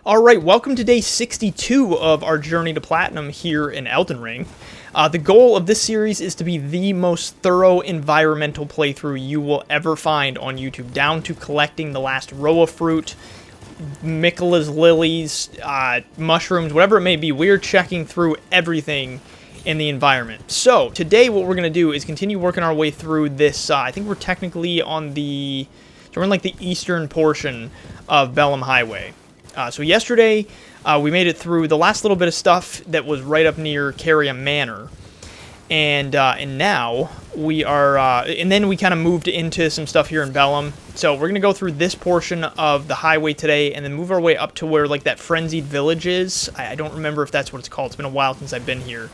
Alright, welcome to day 62 of our journey to Platinum here in Elden Ring. The goal of this series is to be the most thorough environmental playthrough you will ever find on YouTube, down to collecting the last row of fruit, Michaela's lilies, mushrooms, whatever it may be. We're checking through everything in the environment. So, today what we're going to do is continue working our way through this. I think we're technically on the... So we're in like the eastern portion of Bellum Highway. So yesterday, we made it through the last little bit of stuff that was right up near Carrier Manor. And now we are... and then we kind of moved into some stuff here in Bellum. So we're going to go through this portion of the highway today and then move our way up to where like that Frenzied village is. I don't remember if that's what it's called. It's been a while since I've been here.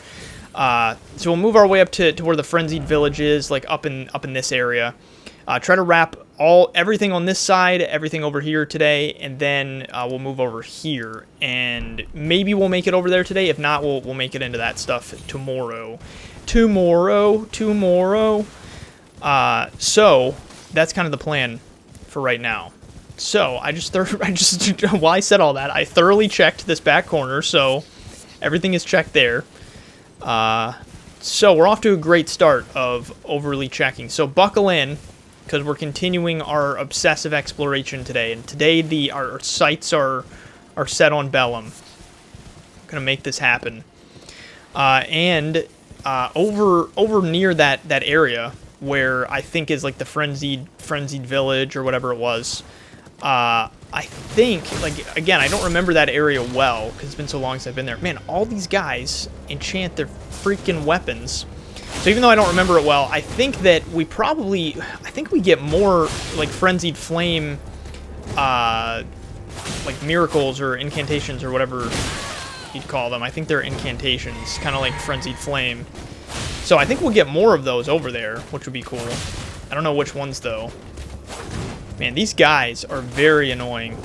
So we'll move our way up to where the Frenzied village is, like up in this area. Try to wrap everything on this side, everything over here today, and then we'll move over here, and maybe we'll make it over there today. If not, we'll make it into that stuff tomorrow. So that's kind of the plan for right now. So while I said all that, I thoroughly checked this back corner, so everything is checked there. So we're off to a great start of overly checking. So buckle in, because we're continuing our obsessive exploration today. And today our sights are set on Bellum. I'm going to make this happen. And over near that area where I think is like the frenzied village or whatever it was. I think, like, again, I don't remember that area well because it's been so long since I've been there. Man, all these guys enchant their freaking weapons. So even though I don't remember it well, I think that we get more, like, Frenzied Flame, like, miracles or incantations or whatever you'd call them. I think they're incantations, kind of like Frenzied Flame. So I think we'll get more of those over there, which would be cool. I don't know which ones, though. Man, these guys are very annoying.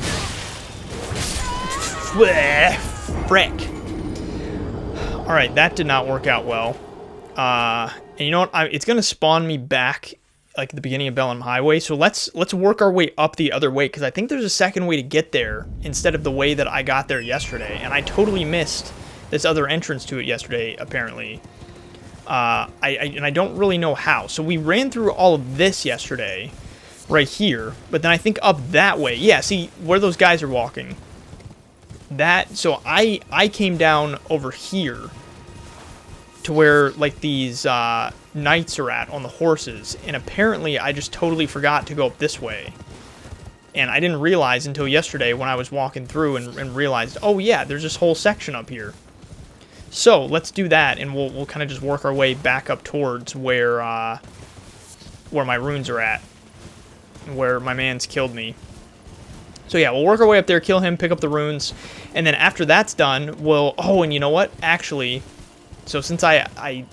Frick. Alright, that did not work out well. And you know what? It's going to spawn me back, like, at the beginning of Bellum Highway. So let's work our way up the other way, because I think there's a second way to get there instead of the way that I got there yesterday. And I totally missed this other entrance to it yesterday, apparently. And I don't really know how. So we ran through all of this yesterday, right here, but then I think up that way. Yeah, see, where those guys are walking. So I came down over here to where, like, these knights are at on the horses, and apparently I just totally forgot to go up this way. And I didn't realize until yesterday when I was walking through and realized, oh yeah, there's this whole section up here. So let's do that, and we'll kind of just work our way back up towards where my runes are at, where my man's killed me. So yeah, we'll work our way up there, kill him, pick up the runes, and then after that's done, we'll... Oh, and you know what? Actually, so since I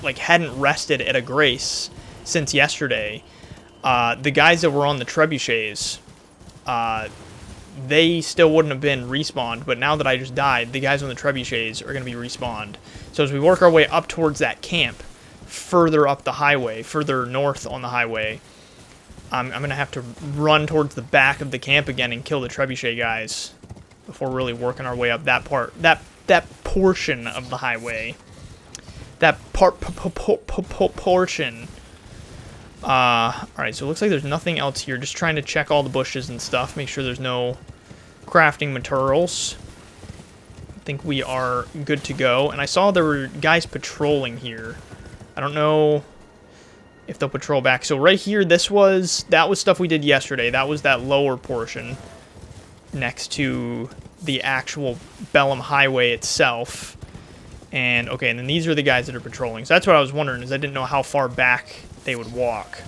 like, hadn't rested at a grace since yesterday, the guys that were on the trebuchets, they still wouldn't have been respawned, but now that I just died, the guys on the trebuchets are going to be respawned. So as we work our way up towards that camp, further up the highway, further north on the highway, I'm going to have to run towards the back of the camp again and kill the trebuchet guys before really working our way up that portion of the highway. That portion. Alright, so it looks like there's nothing else here. Just trying to check all the bushes and stuff. Make sure there's no crafting materials. I think we are good to go. And I saw there were guys patrolling here. I don't know if they'll patrol back. So right here, that was stuff we did yesterday. That was that lower portion next to the actual Bellum Highway itself. And, okay, and then these are the guys that are patrolling. So that's what I was wondering, is I didn't know how far back they would walk.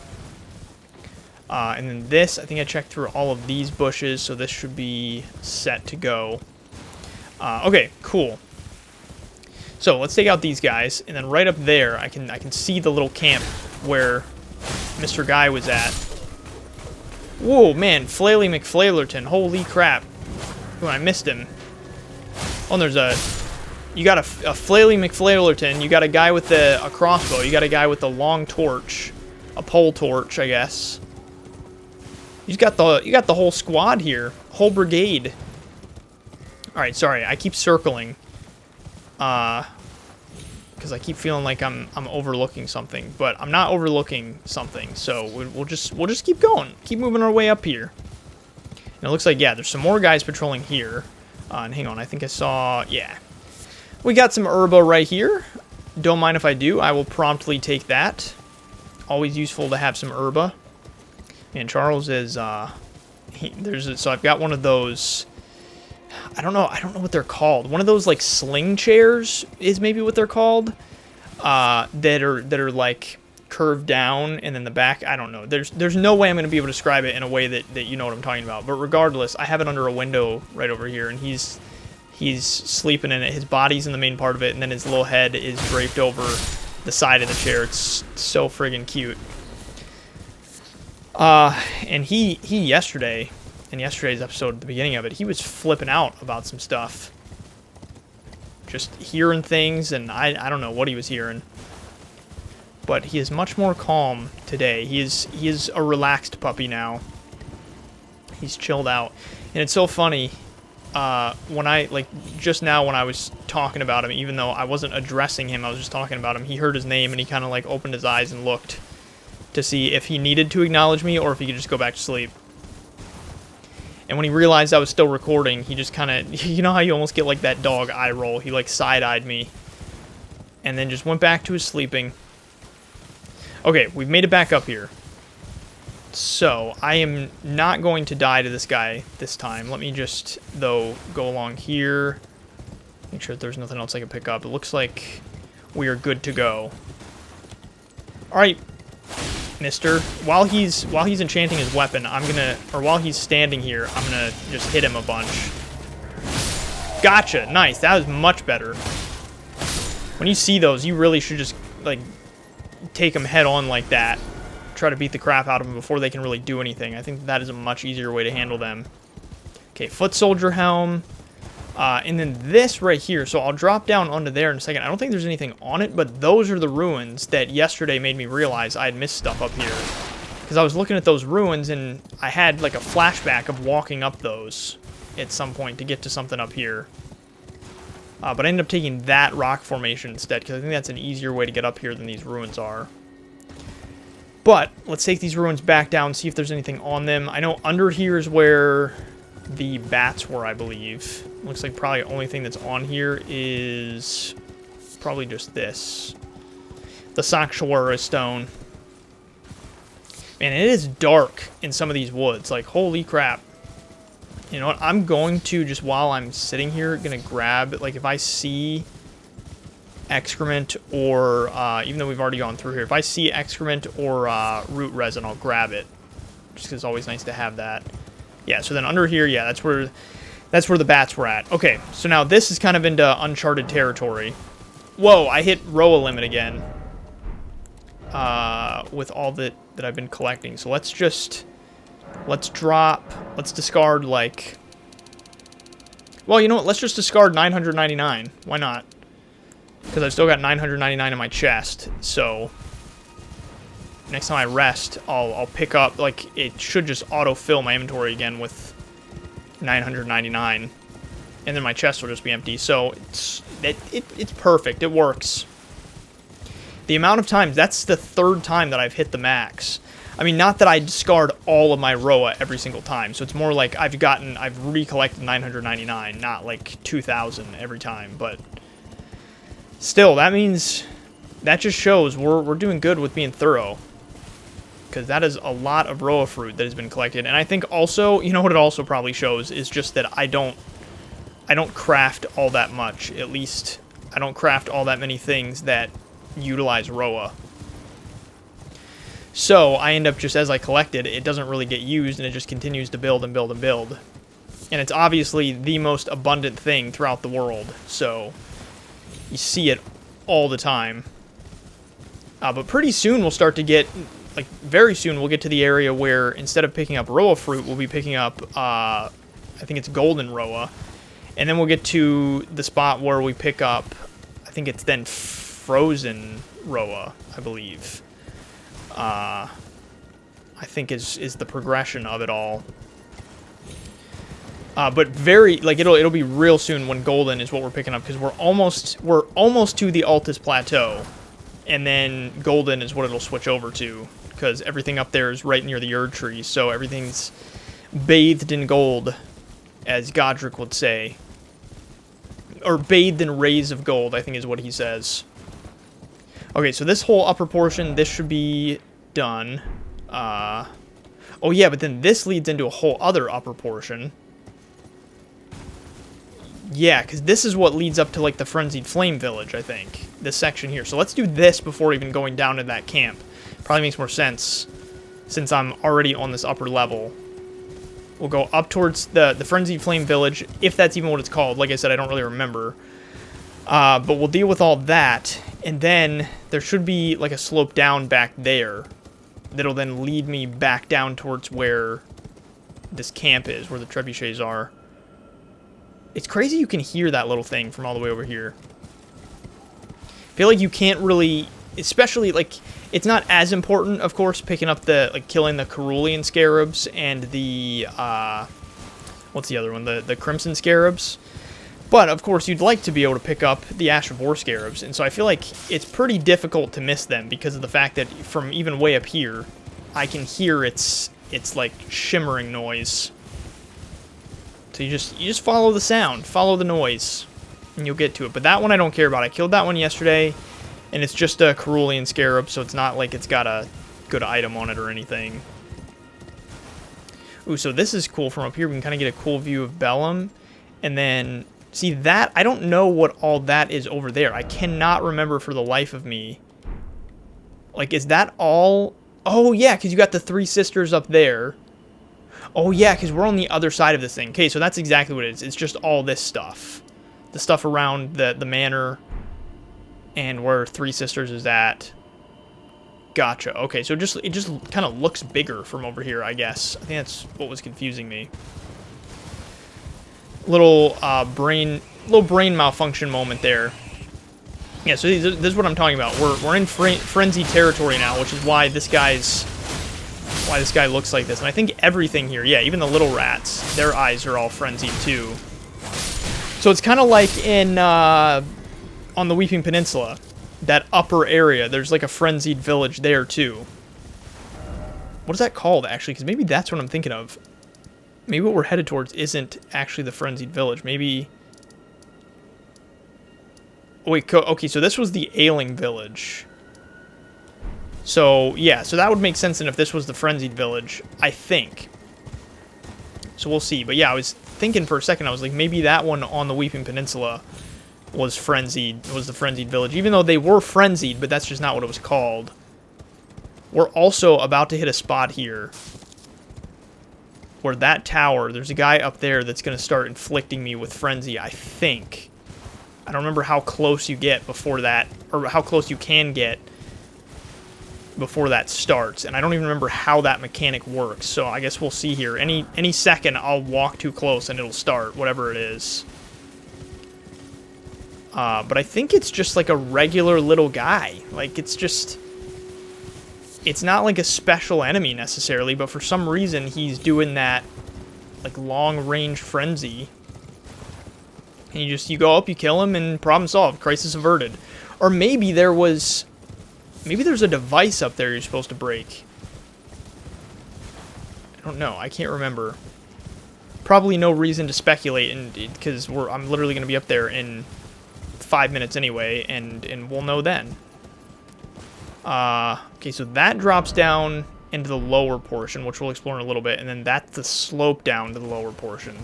And then this, I think I checked through all of these bushes, so this should be set to go. Okay, cool. So let's take out these guys, and then right up there, I can see the little camp where Mr. Guy was at. Whoa, man, Flaily McFlailerton, holy crap. Oh, I missed him. Oh, and there's you got a Flaily McFlailerton, you got a guy with a crossbow, you got a guy with a long torch, a pole torch, I guess. You got the whole squad here, whole brigade. Alright, sorry, I keep circling. Because I keep feeling like I'm overlooking something, but I'm not overlooking something. So we'll just keep going, keep moving our way up here. And it looks like, yeah, there's some more guys patrolling here. And hang on, I think I saw, yeah, we got some herba right here. Don't mind if I do. I will promptly take that. Always useful to have some herba. And Charles is so I've got one of those. I don't know what they're called. One of those like sling chairs is maybe what they're called. That are like curved down, and then the back, I don't know. There's no way I'm going to be able to describe it in a way that you know what I'm talking about. But regardless, I have it under a window right over here, and he's sleeping in it. His body's in the main part of it, and then his little head is draped over the side of the chair. It's so friggin' cute. And he yesterday, in yesterday's episode, at the beginning of it, he was flipping out about some stuff. Just hearing things, and I don't know what he was hearing. But he is much more calm today. He is a relaxed puppy now. He's chilled out. And it's so funny, when I, like, just now when I was talking about him, even though I wasn't addressing him, I was just talking about him, he heard his name, and he kind of, like, opened his eyes and looked to see if he needed to acknowledge me or if he could just go back to sleep. And when he realized I was still recording, he just kind of, you know how you almost get like that dog eye roll? He like side-eyed me. And then just went back to his sleeping. Okay, we've made it back up here. So, I am not going to die to this guy this time. Let me just, though, go along here. Make sure that there's nothing else I can pick up. It looks like we are good to go. Alright, mister. While he's enchanting his weapon, while he's standing here, I'm gonna just hit him a bunch. Gotcha! Nice, that was much better. When you see those, you really should just, like, take them head on like that. Try to beat the crap out of them before they can really do anything. I think that is a much easier way to handle them. Okay, foot soldier helm. And then this right here, so I'll drop down onto there in a second. I don't think there's anything on it, but those are the ruins that yesterday made me realize I had missed stuff up here. Because I was looking at those ruins, and I had like a flashback of walking up those at some point to get to something up here. But I ended up taking that rock formation instead, because I think that's an easier way to get up here than these ruins are. But let's take these ruins back down, see if there's anything on them. I know under here is where the bats were, I believe. Looks like probably the only thing that's on here is probably just this. The Sanctuary Stone. Man, it is dark in some of these woods. Like, holy crap. You know what? I'm going to, just while I'm sitting here, gonna grab, like, if I see excrement or, even though we've already gone through here, if I see excrement or root resin, I'll grab it. Just because it's always nice to have that. Yeah, so then under here, yeah, that's where the bats were at. Okay, so now this is kind of into uncharted territory. Whoa, I hit Roa limit again. With all that I've been collecting. So let's discard, like... Well, you know what, let's just discard 999. Why not? Because I've still got 999 in my chest, so... Next time I rest, I'll pick up, like, it should just autofill my inventory again with 999. And then my chest will just be empty. So, it's perfect. It works. The amount of times, that's the third time that I've hit the max. I mean, not that I discard all of my Roa every single time. So, it's more like I've recollected 999, not like 2,000 every time. But, still, that means, that just shows we're doing good with being thorough. Because that is a lot of Roa fruit that has been collected. And I think also, you know what it also probably shows is just that I don't craft all that much. At least, I don't craft all that many things that utilize Roa. So, I end up just, as I collect it, it doesn't really get used, and it just continues to build and build and build. And it's obviously the most abundant thing throughout the world. So, you see it all the time. But pretty soon we'll start to get... Like, very soon we'll get to the area where instead of picking up Roa fruit, we'll be picking up, I think it's golden Roa. And then we'll get to the spot where we pick up, I think it's then frozen Roa, I believe. I think is the progression of it all. But very, like, it'll be real soon when Golden is what we're picking up, because we're almost to the Altus Plateau, and then Golden is what it'll switch over to, because everything up there is right near the Erd Tree, so everything's bathed in gold, as Godric would say. Or bathed in rays of gold, I think is what he says. Okay, so this whole upper portion, this should be done. Oh yeah, but then this leads into a whole other upper portion. Yeah, because this is what leads up to, like, the Frenzied Flame Village, I think. This section here. So let's do this before even going down to that camp. Probably makes more sense, since I'm already on this upper level. We'll go up towards the Frenzied Flame Village, if that's even what it's called. Like I said, I don't really remember. But we'll deal with all that, and then there should be, like, a slope down back there that'll then lead me back down towards where this camp is, where the trebuchets are. It's crazy you can hear that little thing from all the way over here. I feel like you can't really, especially, like, it's not as important, of course, picking up the, like, killing the Cerulean Scarabs and the, what's the other one? The Crimson Scarabs. But, of course, you'd like to be able to pick up the Ash of War Scarabs, and so I feel like it's pretty difficult to miss them because of the fact that from even way up here, I can hear its like, shimmering noise. So you just follow the sound, follow the noise, and you'll get to it. But that one I don't care about. I killed that one yesterday, and it's just a Cerulean Scarab, so it's not like it's got a good item on it or anything. Ooh, so this is cool from up here. We can kind of get a cool view of Bellum, and then see that? I don't know what all that is over there. I cannot remember for the life of me. Like, is that all? Oh, yeah, because you got the Three Sisters up there. Oh, yeah, because we're on the other side of this thing. Okay, so that's exactly what it is. It's just all this stuff. The stuff around the manor and where Three Sisters is at. Gotcha. Okay, so it just kind of looks bigger from over here, I guess. I think that's what was confusing me. Little brain malfunction moment there. Yeah, so this is what I'm talking about. We're in frenzy territory now, which is why this guy looks like this. And I think everything here, yeah, even the little rats, their eyes are all frenzied too. So it's kind of like in on the Weeping Peninsula, that upper area. There's like a frenzied village there too. What is that called actually? Because maybe that's what I'm thinking of. Maybe what we're headed towards isn't actually the frenzied village. Maybe. Oh, wait, okay, so this was the Ailing Village. So, yeah, so that would make sense then if this was the Frenzied Village, I think. So we'll see. But yeah, I was thinking for a second, I was like, maybe that one on the Weeping Peninsula was the Frenzied Village. Even though they were frenzied, but that's just not what it was called. We're also about to hit a spot here where that tower, there's a guy up there that's going to start inflicting me with frenzy, I think. I don't remember how close you get before that, or how close you can get before that starts, and I don't even remember how that mechanic works, so I guess we'll see here. Any second, I'll walk too close and it'll start, whatever it is. But I think it's just like a regular little guy. Like, it's just... It's not like a special enemy necessarily, but for some reason he's doing that, like, long-range frenzy. And you go up, you kill him, and problem solved. Crisis averted. Or maybe there's a device up there you're supposed to break. I don't know. I can't remember. Probably no reason to speculate, because I'm literally going to be up there in 5 minutes anyway, and we'll know then. Okay, so that drops down into the lower portion, which we'll explore in a little bit, and then that's the slope down to the lower portion.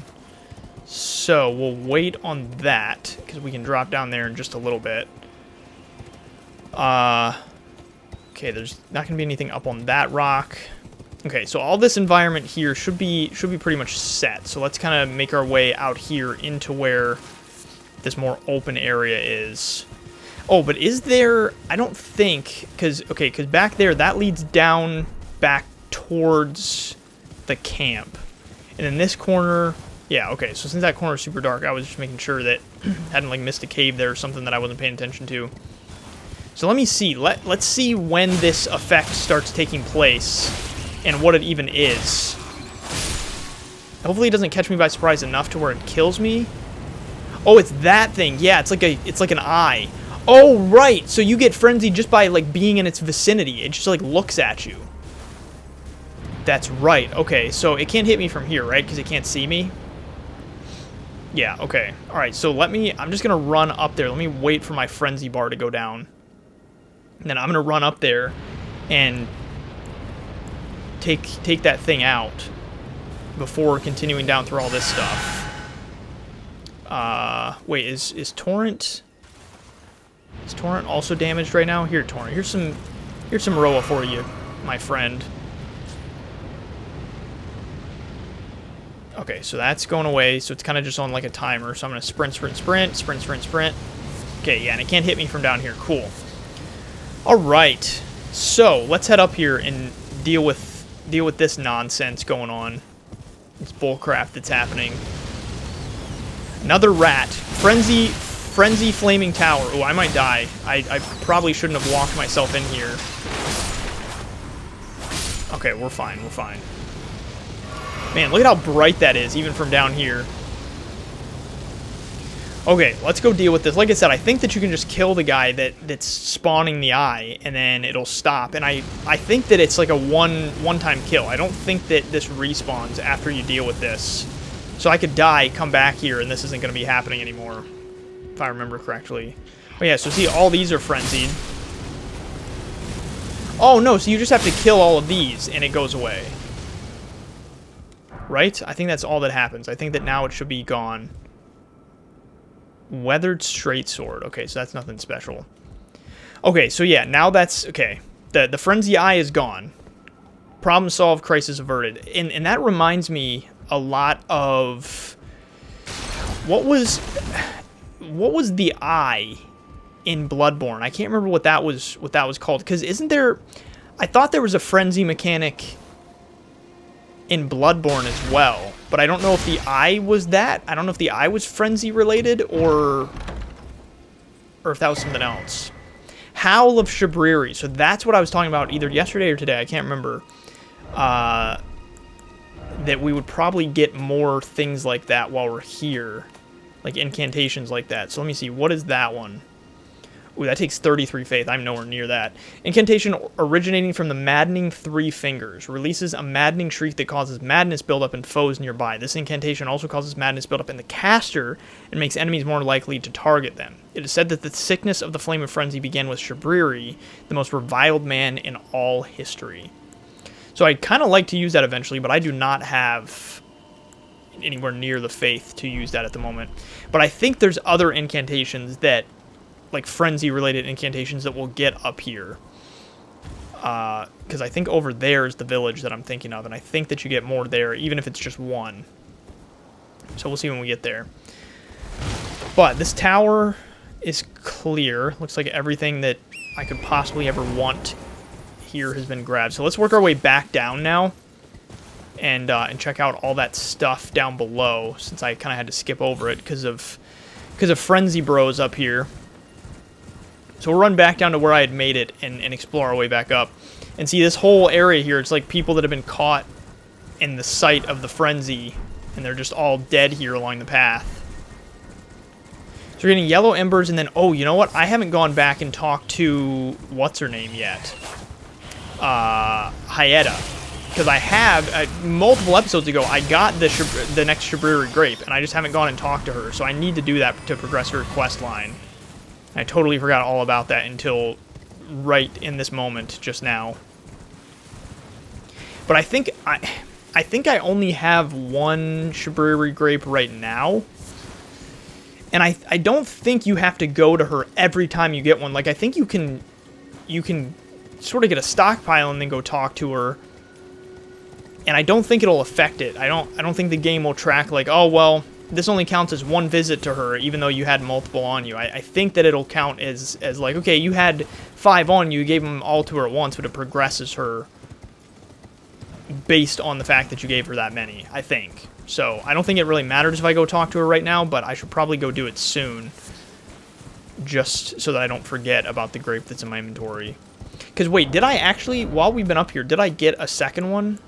So we'll wait on that, because we can drop down there in just a little bit. Okay, there's not going to be anything up on that rock. Okay, so all this environment here should be pretty much set. So let's kind of make our way out here into where this more open area is. Oh, but is there... I don't think... Because back there, that leads down back towards the camp. And in this corner... Yeah, okay, so since that corner is super dark, I was just making sure that I hadn't, like, missed a cave there or something that I wasn't paying attention to. So let me see. Let's see when this effect starts taking place and what it even is. Hopefully it doesn't catch me by surprise enough to where it kills me. Oh, it's that thing. Yeah, it's like an eye. Oh, right. So you get frenzied just by like being in its vicinity. It just like looks at you. That's right. Okay, so it can't hit me from here, right? Because it can't see me. Yeah, okay. All right, so I'm just going to run up there. Let me wait for my frenzy bar to go down. And then I'm going to run up there and take that thing out before continuing down through all this stuff. Wait, is Torrent also damaged right now? Here, Torrent. Here's some Roa for you, my friend. Okay, so that's going away, so it's kind of just on like a timer. So I'm going to sprint. Okay, yeah, and it can't hit me from down here. Cool. All right, so let's head up here and deal with this nonsense going on. This bullcrap that's happening. Another rat. Frenzy flaming tower. Oh, I might die. I probably shouldn't have walked myself in here. Okay, we're fine. Man, look at how bright that is, even from down here. Okay, let's go deal with this. Like I said, I think that you can just kill the guy that's spawning the eye, and then it'll stop. And I think that it's like a one-time kill. I don't think that this respawns after you deal with this. So I could die, come back here, and this isn't going to be happening anymore, if I remember correctly. Oh yeah, so see, all these are frenzied. Oh no, so you just have to kill all of these, and it goes away. Right? I think that's all that happens. I think that now it should be gone. Weathered straight sword. Okay, so that's nothing special. Okay, so yeah, now that's... Okay, the frenzy eye is gone. Problem solved, crisis averted. And that reminds me a lot of... What was the eye in Bloodborne? I can't remember what that was called. Because isn't there... I thought there was a frenzy mechanic in Bloodborne as well, but I don't know if the eye was that. I don't know if the eye was frenzy related or if that was something else. Howl of Shabriri. So that's what I was talking about either yesterday or today. I can't remember. That we would probably get more things like that while we're here, like incantations like that. So let me see. What is that one? Ooh, that takes 33 faith. I'm nowhere near that. Incantation originating from the maddening 3 fingers. Releases a maddening shriek that causes madness buildup in foes nearby. This incantation also causes madness buildup in the caster and makes enemies more likely to target them. It is said that the sickness of the Flame of Frenzy began with Shabriri, the most reviled man in all history. So I'd kind of like to use that eventually, but I do not have anywhere near the faith to use that at the moment. But I think there's other incantations that... like frenzy-related incantations that we'll get up here. Because I think over there is the village that I'm thinking of, and I think that you get more there, even if it's just one. So we'll see when we get there. But this tower is clear. Looks like everything that I could possibly ever want here has been grabbed. So let's work our way back down now, and check out all that stuff down below, since I kind of had to skip over it because of Frenzy Bros up here. So we'll run back down to where I had made it and explore our way back up. And see, this whole area here, it's like people that have been caught in the sight of the frenzy, and they're just all dead here along the path. So we're getting yellow embers, and then, oh, you know what? I haven't gone back and talked to, what's her name yet? Hyetta. Because I have, multiple episodes ago, I got the next Shabriri grape, and I just haven't gone and talked to her. So I need to do that to progress her quest line. I totally forgot all about that until right in this moment just now. But I think I only have one Shabriri grape right now. And I don't think you have to go to her every time you get one. Like, I think you can sort of get a stockpile and then go talk to her. And I don't think it'll affect it. I don't think the game will track like, oh well, this only counts as one visit to her, even though you had multiple on you. I think that it'll count as like, okay, you had 5 on you, gave them all to her at once, but it progresses her based on the fact that you gave her that many, I think. So I don't think it really matters if I go talk to her right now, but I should probably go do it soon, just so that I don't forget about the grape that's in my inventory. Because wait, did I actually, while we've been up here, did I get a second one?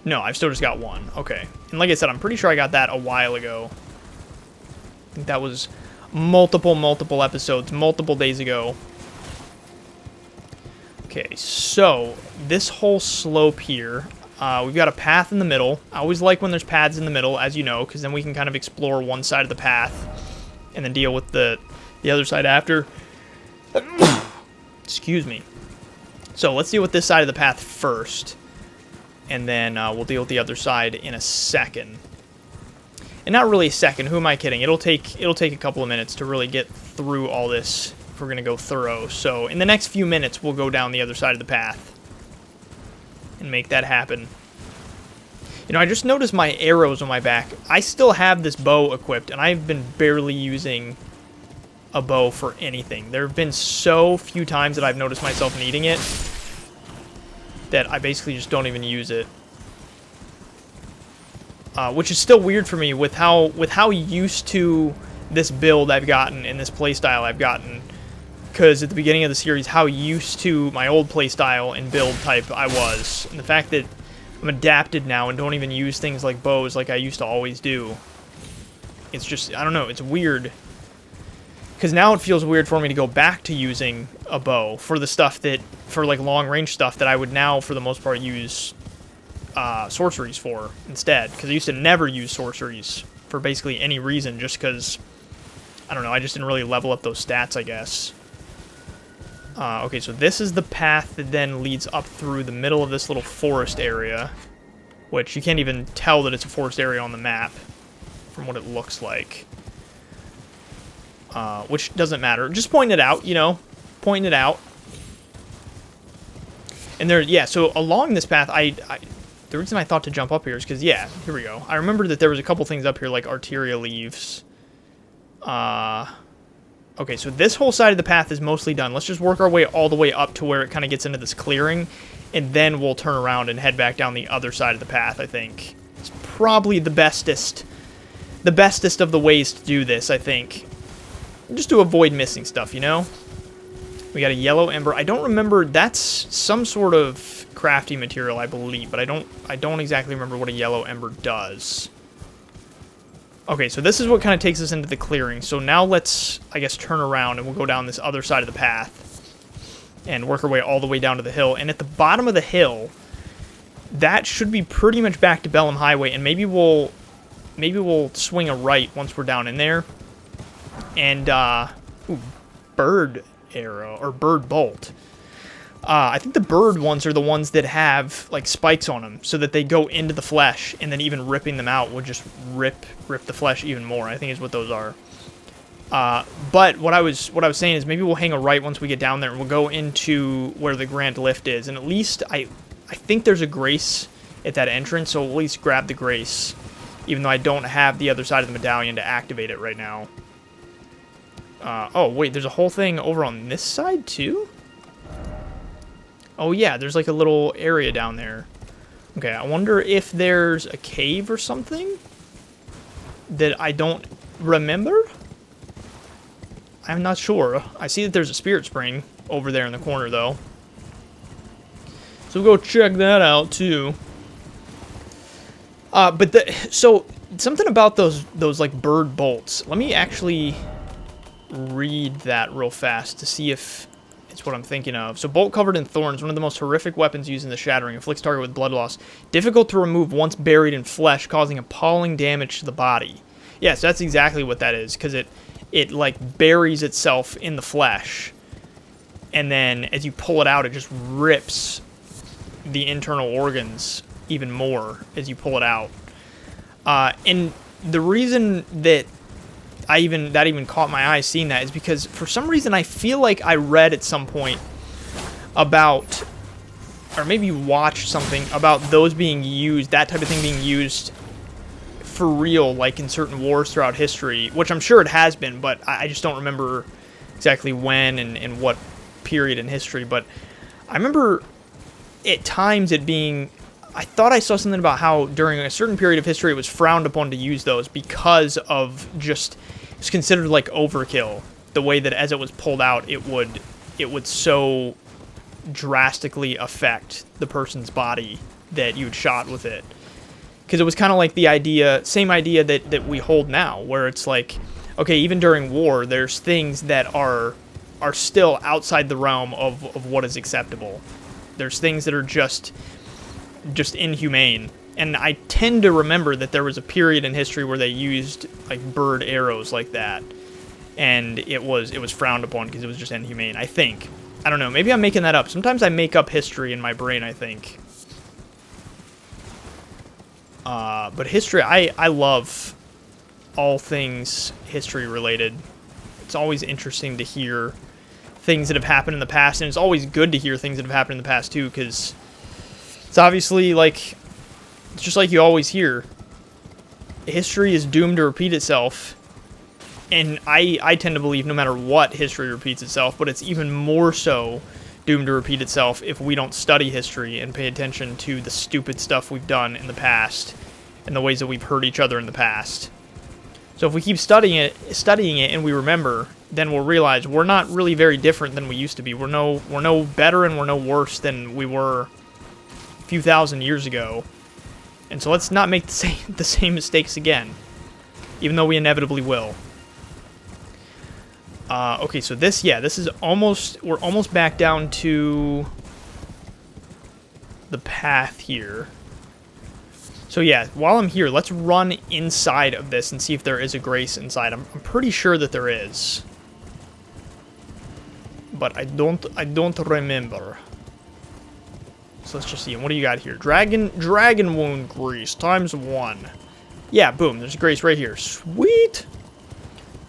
No, I've still just got one. Okay. And like I said, I'm pretty sure I got that a while ago. I think that was multiple episodes, multiple days ago. Okay, so this whole slope here, we've got a path in the middle. I always like when there's paths in the middle, as you know, because then we can kind of explore one side of the path and then deal with the other side after. Excuse me. So let's deal with this side of the path first, and then we'll deal with the other side in a second. And not really a second. Who am I kidding? It'll take a couple of minutes to really get through all this if we're gonna go thorough. So in the next few minutes, we'll go down the other side of the path and make that happen. You know, I just noticed my arrows on my back. I still have this bow equipped, and I've been barely using a bow for anything. There have been so few times that I've noticed myself needing it that I basically just don't even use it. Which is still weird for me with how used to this build I've gotten and this playstyle I've gotten. Because at the beginning of the series, how used to my old playstyle and build type I was. And the fact that I'm adapted now and don't even use things like bows like I used to always do. It's just, I don't know, it's weird. Because now it feels weird for me to go back to using a bow for the stuff that, for like long range stuff that I would now for the most part use sorceries for instead. Because I used to never use sorceries for basically any reason, just because, I don't know, I just didn't really level up those stats, I guess. Okay, so this is the path that then leads up through the middle of this little forest area, which you can't even tell that it's a forest area on the map from what it looks like. Which doesn't matter. Just point it out, you know, point it out. And there, yeah, so along this path, the reason I thought to jump up here is because, yeah, here we go. I remember that there was a couple things up here, like Arteria leaves. Okay, so this whole side of the path is mostly done. Let's just work our way all the way up to where it kind of gets into this clearing, and then we'll turn around and head back down the other side of the path, I think. It's probably the bestest of the ways to do this, I think. Just to avoid missing stuff, you know? We got a yellow ember. I don't remember, that's some sort of crafty material, I believe, but I don't exactly remember what a yellow ember does. Okay, so this is what kind of takes us into the clearing. So now let's, I guess, turn around and we'll go down this other side of the path and work our way all the way down to the hill. And at the bottom of the hill, that should be pretty much back to Bellum Highway, and maybe we'll swing a right once we're down in there. And, ooh, bird arrow, or bird bolt. I think the bird ones are the ones that have, like, spikes on them, so that they go into the flesh, and then even ripping them out will just rip the flesh even more, I think is what those are. But what I was saying is maybe we'll hang a right once we get down there, and we'll go into where the Grand Lift is, and at least I think there's a grace at that entrance, so we'll at least grab the grace, even though I don't have the other side of the medallion to activate it right now. Oh, wait, there's a whole thing over on this side, too? Oh, yeah, there's like a little area down there. Okay, I wonder if there's a cave or something that I don't remember? I'm not sure. I see that there's a spirit spring over there in the corner, though. So we'll go check that out, too. So, something about those like, bird bolts. Let me actually read that real fast to see if it's what I'm thinking of. So, bolt covered in thorns, one of the most horrific weapons used in the Shattering, inflicts target with blood loss. Difficult to remove once buried in flesh, causing appalling damage to the body. Yes, that's exactly what that is, because it like buries itself in the flesh, and then as you pull it out, it just rips the internal organs even more as you pull it out. And the reason that that even caught my eye seeing that is because for some reason I feel like I read at some point about, or maybe watched something about those being used, that type of thing being used for real, like in certain wars throughout history, which I'm sure it has been, but I just don't remember exactly when and what period in history. But I remember at times it being, I thought I saw something about how during a certain period of history it was frowned upon to use those because of just, it's considered like overkill, the way that as it was pulled out it would so drastically affect the person's body that you'd shot with it. Because it was kind of like the idea, same idea that we hold now, where it's like, okay, even during war, there's things that are still outside the realm of what is acceptable. There's things that are just inhumane. And I tend to remember that there was a period in history where they used like bird arrows like that, and it was frowned upon because it was just inhumane. I think. I don't know. Maybe I'm making that up. Sometimes I make up history in my brain, I think. But history, I love all things history related. It's always interesting to hear things that have happened in the past, and it's always good to hear things that have happened in the past too, because it's obviously like, it's just like you always hear, history is doomed to repeat itself, and I tend to believe no matter what, history repeats itself, but it's even more so doomed to repeat itself if we don't study history and pay attention to the stupid stuff we've done in the past and the ways that we've hurt each other in the past. So if we keep studying it and we remember, then we'll realize we're not really very different than we used to be. We're no better and we're no worse than we were a few thousand years ago. And so let's not make the same mistakes again, even though we inevitably will. Okay, so this is almost, we're almost back down to the path here. So yeah, while I'm here, let's run inside of this and see if there is a grace inside. I'm pretty sure that there is, but I don't remember. So let's just see. What do you got here? Dragon wound grease ×1. Yeah, boom. There's a grace right here. Sweet.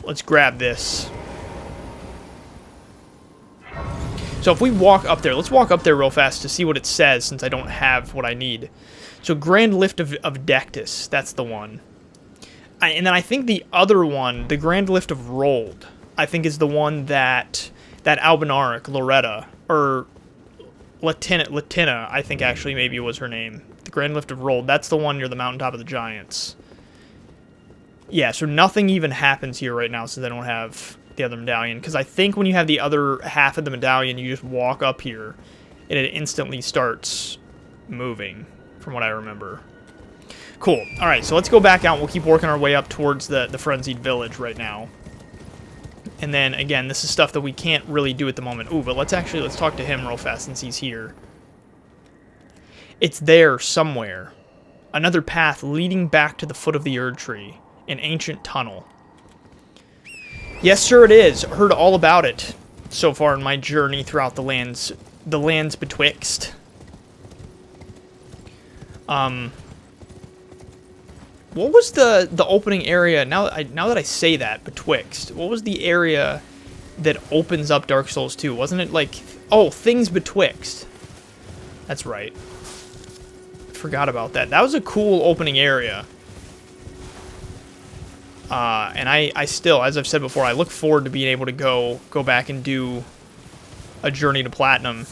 Let's grab this. So if we walk up there, let's walk up there real fast to see what it says, since I don't have what I need. So Grand Lift of Dectus, that's the one. And then I think the other one, the Grand Lift of Rold, I think is the one that Albinaric, Loretta, or Latina, I think actually maybe was her name. The Grand Lift of Rold, that's the one near the mountaintop of the giants. Yeah, so nothing even happens here right now since I don't have the other medallion, because I think when you have the other half of the medallion, you just walk up here and it instantly starts moving, from what I remember. Cool. Alright, so let's go back out and we'll keep working our way up towards the Frenzied village right now. And then, again, this is stuff that we can't really do at the moment. Ooh, but let's talk to him real fast since he's here. It's there somewhere. Another path leading back to the foot of the Erd Tree. An ancient tunnel. Yes, sir, it is. Heard all about it so far in my journey throughout the lands betwixt. What was the opening area? Now that I say that, betwixt. What was the area that opens up Dark Souls 2? Wasn't it like, oh, things betwixt? That's right. Forgot about that. That was a cool opening area. And I still, as I've said before, I look forward to being able to go back and do a journey to Platinum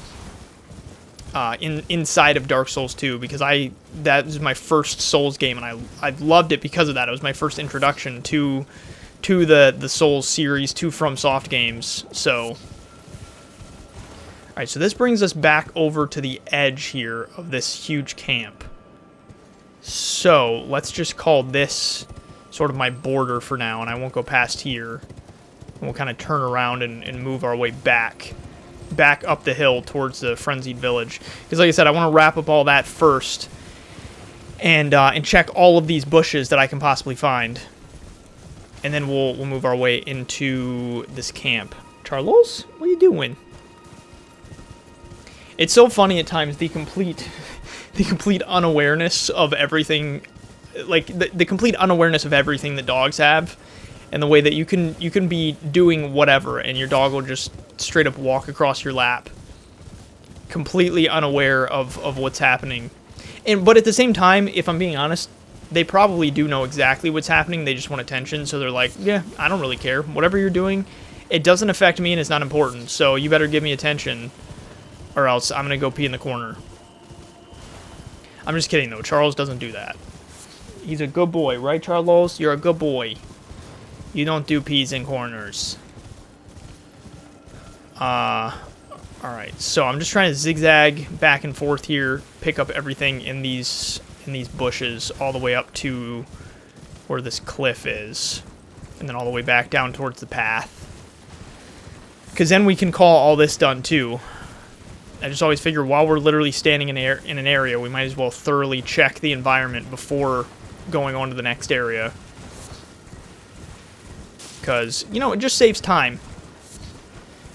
inside of Dark Souls 2, because that was my first Souls game, and I loved it because of that. It was my first introduction to the Souls series, to FromSoft games. So, alright, so this brings us back over to the edge here of this huge camp. So, let's just call this sort of my border for now, and I won't go past here. And we'll kind of turn around and move our way back up the hill towards the Frenzied village. Because like I said, I want to wrap up all that first and check all of these bushes that I can possibly find. And then we'll move our way into this camp. Charlos, what are you doing? It's so funny at times, the complete unawareness of everything, like the complete unawareness of everything that dogs have, and the way that you can be doing whatever and your dog will just straight up walk across your lap, completely unaware of what's happening. But at the same time, if I'm being honest, they probably do know exactly what's happening. They just want attention, so they're like, yeah, I don't really care. Whatever you're doing, it doesn't affect me and it's not important, so you better give me attention or else I'm gonna go pee in the corner. I'm just kidding though, Charles doesn't do that. He's a good boy, right, Charles? You're a good boy. You don't do peas in corners. Alright, Alright, so I'm just trying to zigzag back and forth here, pick up everything in these bushes all the way up to where this cliff is, and then all the way back down towards the path. Because then we can call all this done too. I just always figure while we're literally standing in an area, we might as well thoroughly check the environment before going on to the next area. Because, you know, it just saves time.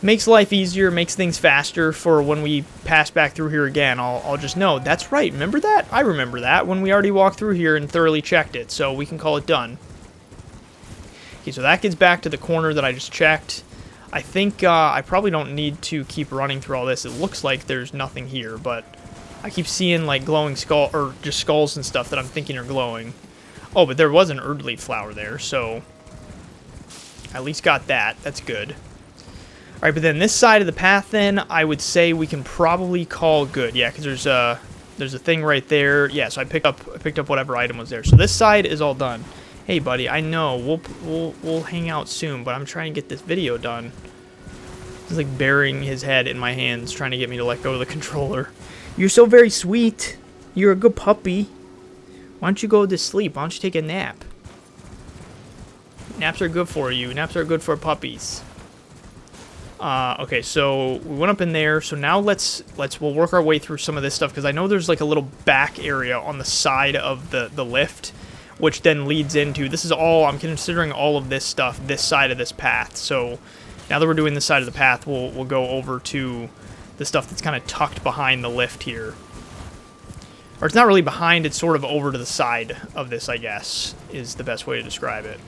Makes life easier, makes things faster for when we pass back through here again. I'll just know, that's right, remember that? I remember that when we already walked through here and thoroughly checked it, so we can call it done. Okay, so that gets back to the corner that I just checked. I think I probably don't need to keep running through all this. It looks like there's nothing here, but I keep seeing like glowing skull or just skulls and stuff that I'm thinking are glowing. Oh, but there was an Erdleaf flower there, so at least got that. That's good. All right, but then this side of the path, then I would say we can probably call good. Yeah, because there's a thing right there. Yeah, so I picked up whatever item was there. So this side is all done. Hey, buddy, I know we'll hang out soon, but I'm trying to get this video done. He's like burying his head in my hands, trying to get me to let go of the controller. You're so very sweet. You're a good puppy. Why don't you go to sleep? Why don't you take a nap? Naps are good for you. Naps are good for puppies. Okay, so we went up in there. So now we'll work our way through some of this stuff because I know there's like a little back area on the side of the lift, which then leads into, this is all, I'm considering all of this stuff, this side of this path. So now that we're doing this side of the path, we'll go over to the stuff that's kind of tucked behind the lift here. Or it's not really behind, it's sort of over to the side of this, I guess, is the best way to describe it.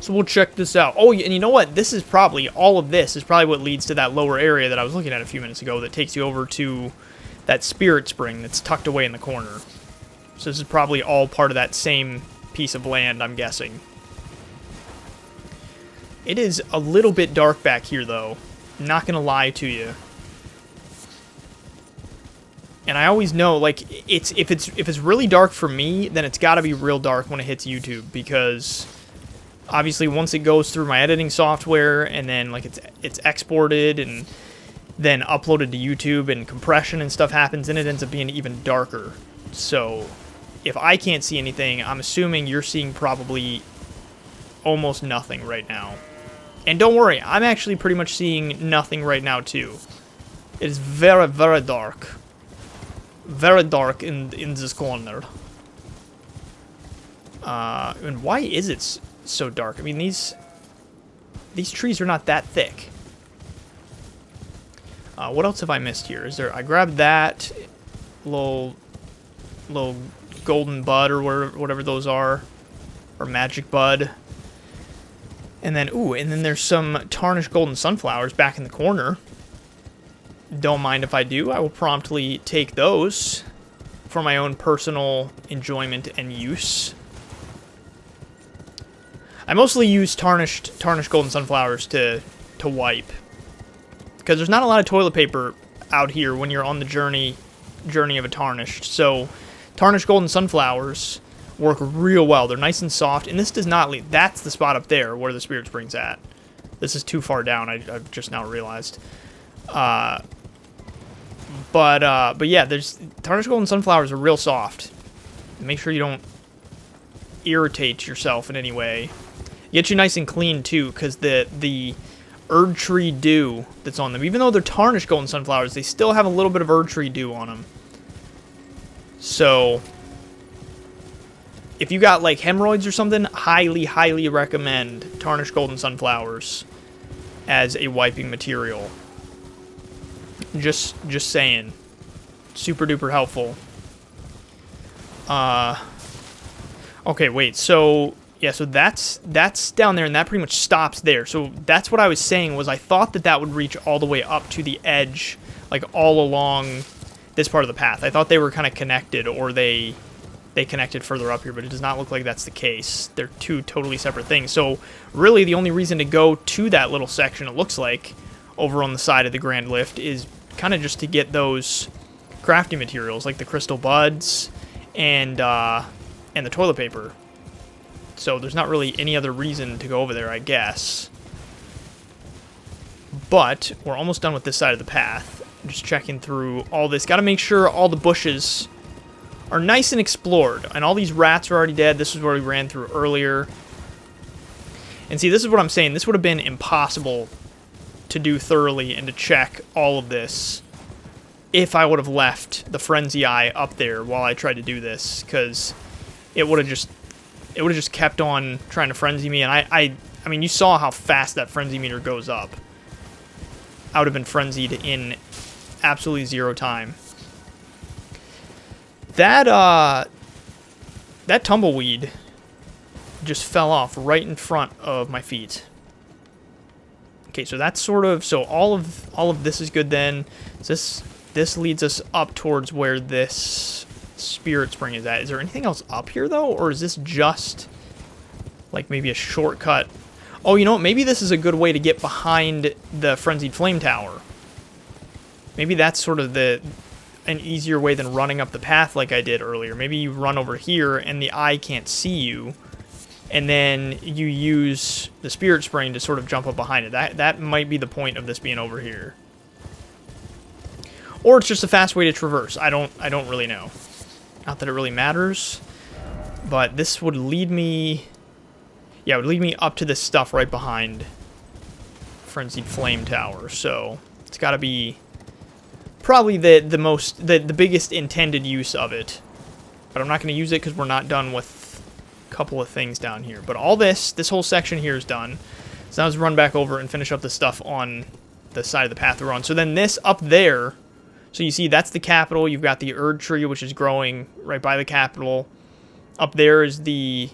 So we'll check this out. Oh, and you know what? This is probably, all of this is probably what leads to that lower area that I was looking at a few minutes ago that takes you over to that spirit spring that's tucked away in the corner. So this is probably all part of that same piece of land, I'm guessing. It is a little bit dark back here, though. I'm not going to lie to you. And I always know, like, if it's really dark for me, then it's got to be real dark when it hits YouTube, because obviously once it goes through my editing software and then like it's exported and then uploaded to YouTube and compression and stuff happens, and it ends up being even darker. So if I can't see anything, I'm assuming you're seeing probably almost nothing right now. And don't worry, I'm actually pretty much seeing nothing right now too. It is very, very dark. Very dark in this corner. And why is it so dark? I mean, these trees are not that thick. What else have I missed here? Is there? I grabbed that little golden bud or whatever those are, or magic bud. And then there's some tarnished golden sunflowers back in the corner. Don't mind if I do. I will promptly take those for my own personal enjoyment and use. I mostly use tarnished golden sunflowers to wipe, because there's not a lot of toilet paper out here when you're on the journey of a tarnished. So tarnished golden sunflowers work real well. They're nice and soft, and this does not lead. That's the spot up there where the spirit spring's at. This is too far down. I've just now realized. But yeah, there's tarnished golden sunflowers are real soft. Make sure you don't irritate yourself in any way. Get you nice and clean too, because the Erd Tree dew that's on them, even though they're tarnished golden sunflowers, they still have a little bit of Erd Tree dew on them. So if you got like hemorrhoids or something, highly recommend tarnished golden sunflowers as a wiping material. Just saying. Super duper helpful. Okay, wait. So yeah, so that's down there, and that pretty much stops there. So that's what I was saying, was I thought that would reach all the way up to the edge, like all along this part of the path. I thought they were kind of connected, or they connected further up here, but it does not look like that's the case. They're two totally separate things. So really the only reason to go to that little section, it looks like, over on the side of the Grand Lift, is kind of just to get those crafting materials, like the crystal buds and the toilet paper. So there's not really any other reason to go over there, I guess. But we're almost done with this side of the path. I'm just checking through all this. Got to make sure all the bushes are nice and explored. And all these rats are already dead. This is where we ran through earlier. And see, this is what I'm saying. This would have been impossible to do thoroughly and to check all of this if I would have left the Frenzy Eye up there while I tried to do this, because it would have just kept on trying to frenzy me. And I mean, you saw how fast that frenzy meter goes up. I would have been frenzied in absolutely 0 time. That tumbleweed just fell off right in front of my feet. Okay, so that's sort of, so all of this is good then. This leads us up towards where this spirit spring is at. Is there anything else up here though, or is this just like maybe a shortcut? Oh, you know what? Maybe this is a good way to get behind the Frenzied Flame Tower. Maybe that's sort of an easier way than running up the path like I did earlier. Maybe you run over here and the eye can't see you, and then you use the Spirit Spring to sort of jump up behind it. That might be the point of this being over here. Or it's just a fast way to traverse. I don't really know. Not that it really matters, but this would lead me... Yeah, it would lead me up to this stuff right behind Frenzied Flame Tower. So it's got to be probably the biggest intended use of it. But I'm not going to use it because we're not done with a couple of things down here. But all this whole section here is done. So now let's run back over and finish up the stuff on the side of the path we're on. So then this up there, so you see that's the capital. You've got the Erd Tree, which is growing right by the capital. Up there is the...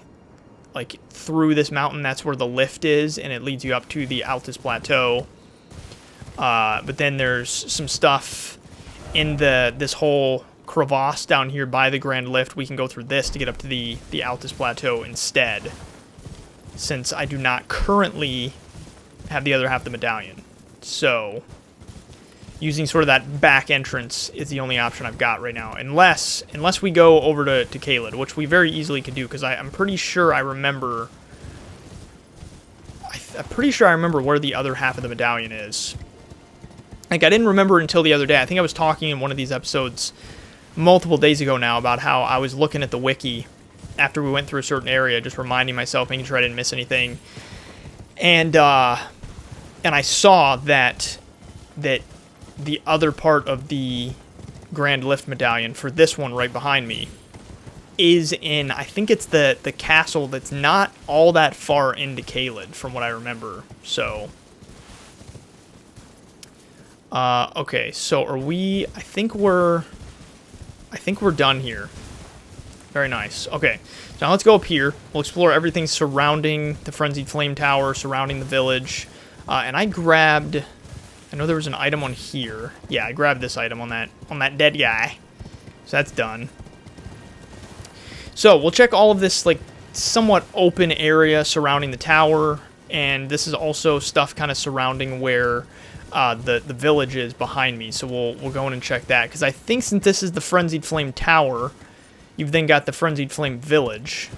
like through this mountain, that's where the lift is, and it leads you up to the Altus Plateau. But then there's some stuff in this whole crevasse down here by the Grand Lift. We can go through this to get up to the Altus Plateau instead, since I do not currently have the other half of the medallion. So using sort of that back entrance is the only option I've got right now. Unless we go over to Caelid, which we very easily could do, because I'm pretty sure I remember... I'm pretty sure I remember where the other half of the medallion is. Like, I didn't remember until the other day. I think I was talking in one of these episodes multiple days ago now about how I was looking at the wiki after we went through a certain area, just reminding myself, making sure I didn't miss anything. And I saw that the other part of the Grand Lift medallion for this one right behind me is in, I think it's the castle that's not all that far into Caelid, from what I remember. So, okay, so are we, I think we're done here. Very nice. Okay, so now let's go up here. We'll explore everything surrounding the Frenzied Flame Tower, surrounding the village. And I grabbed... I know there was an item on here. Yeah, I grabbed this item on that dead guy. So that's done. So we'll check all of this like somewhat open area surrounding the tower, and this is also stuff kind of surrounding where the village is behind me. So we'll go in and check that, because I think since this is the Frenzied Flame Tower, you've then got the Frenzied Flame Village.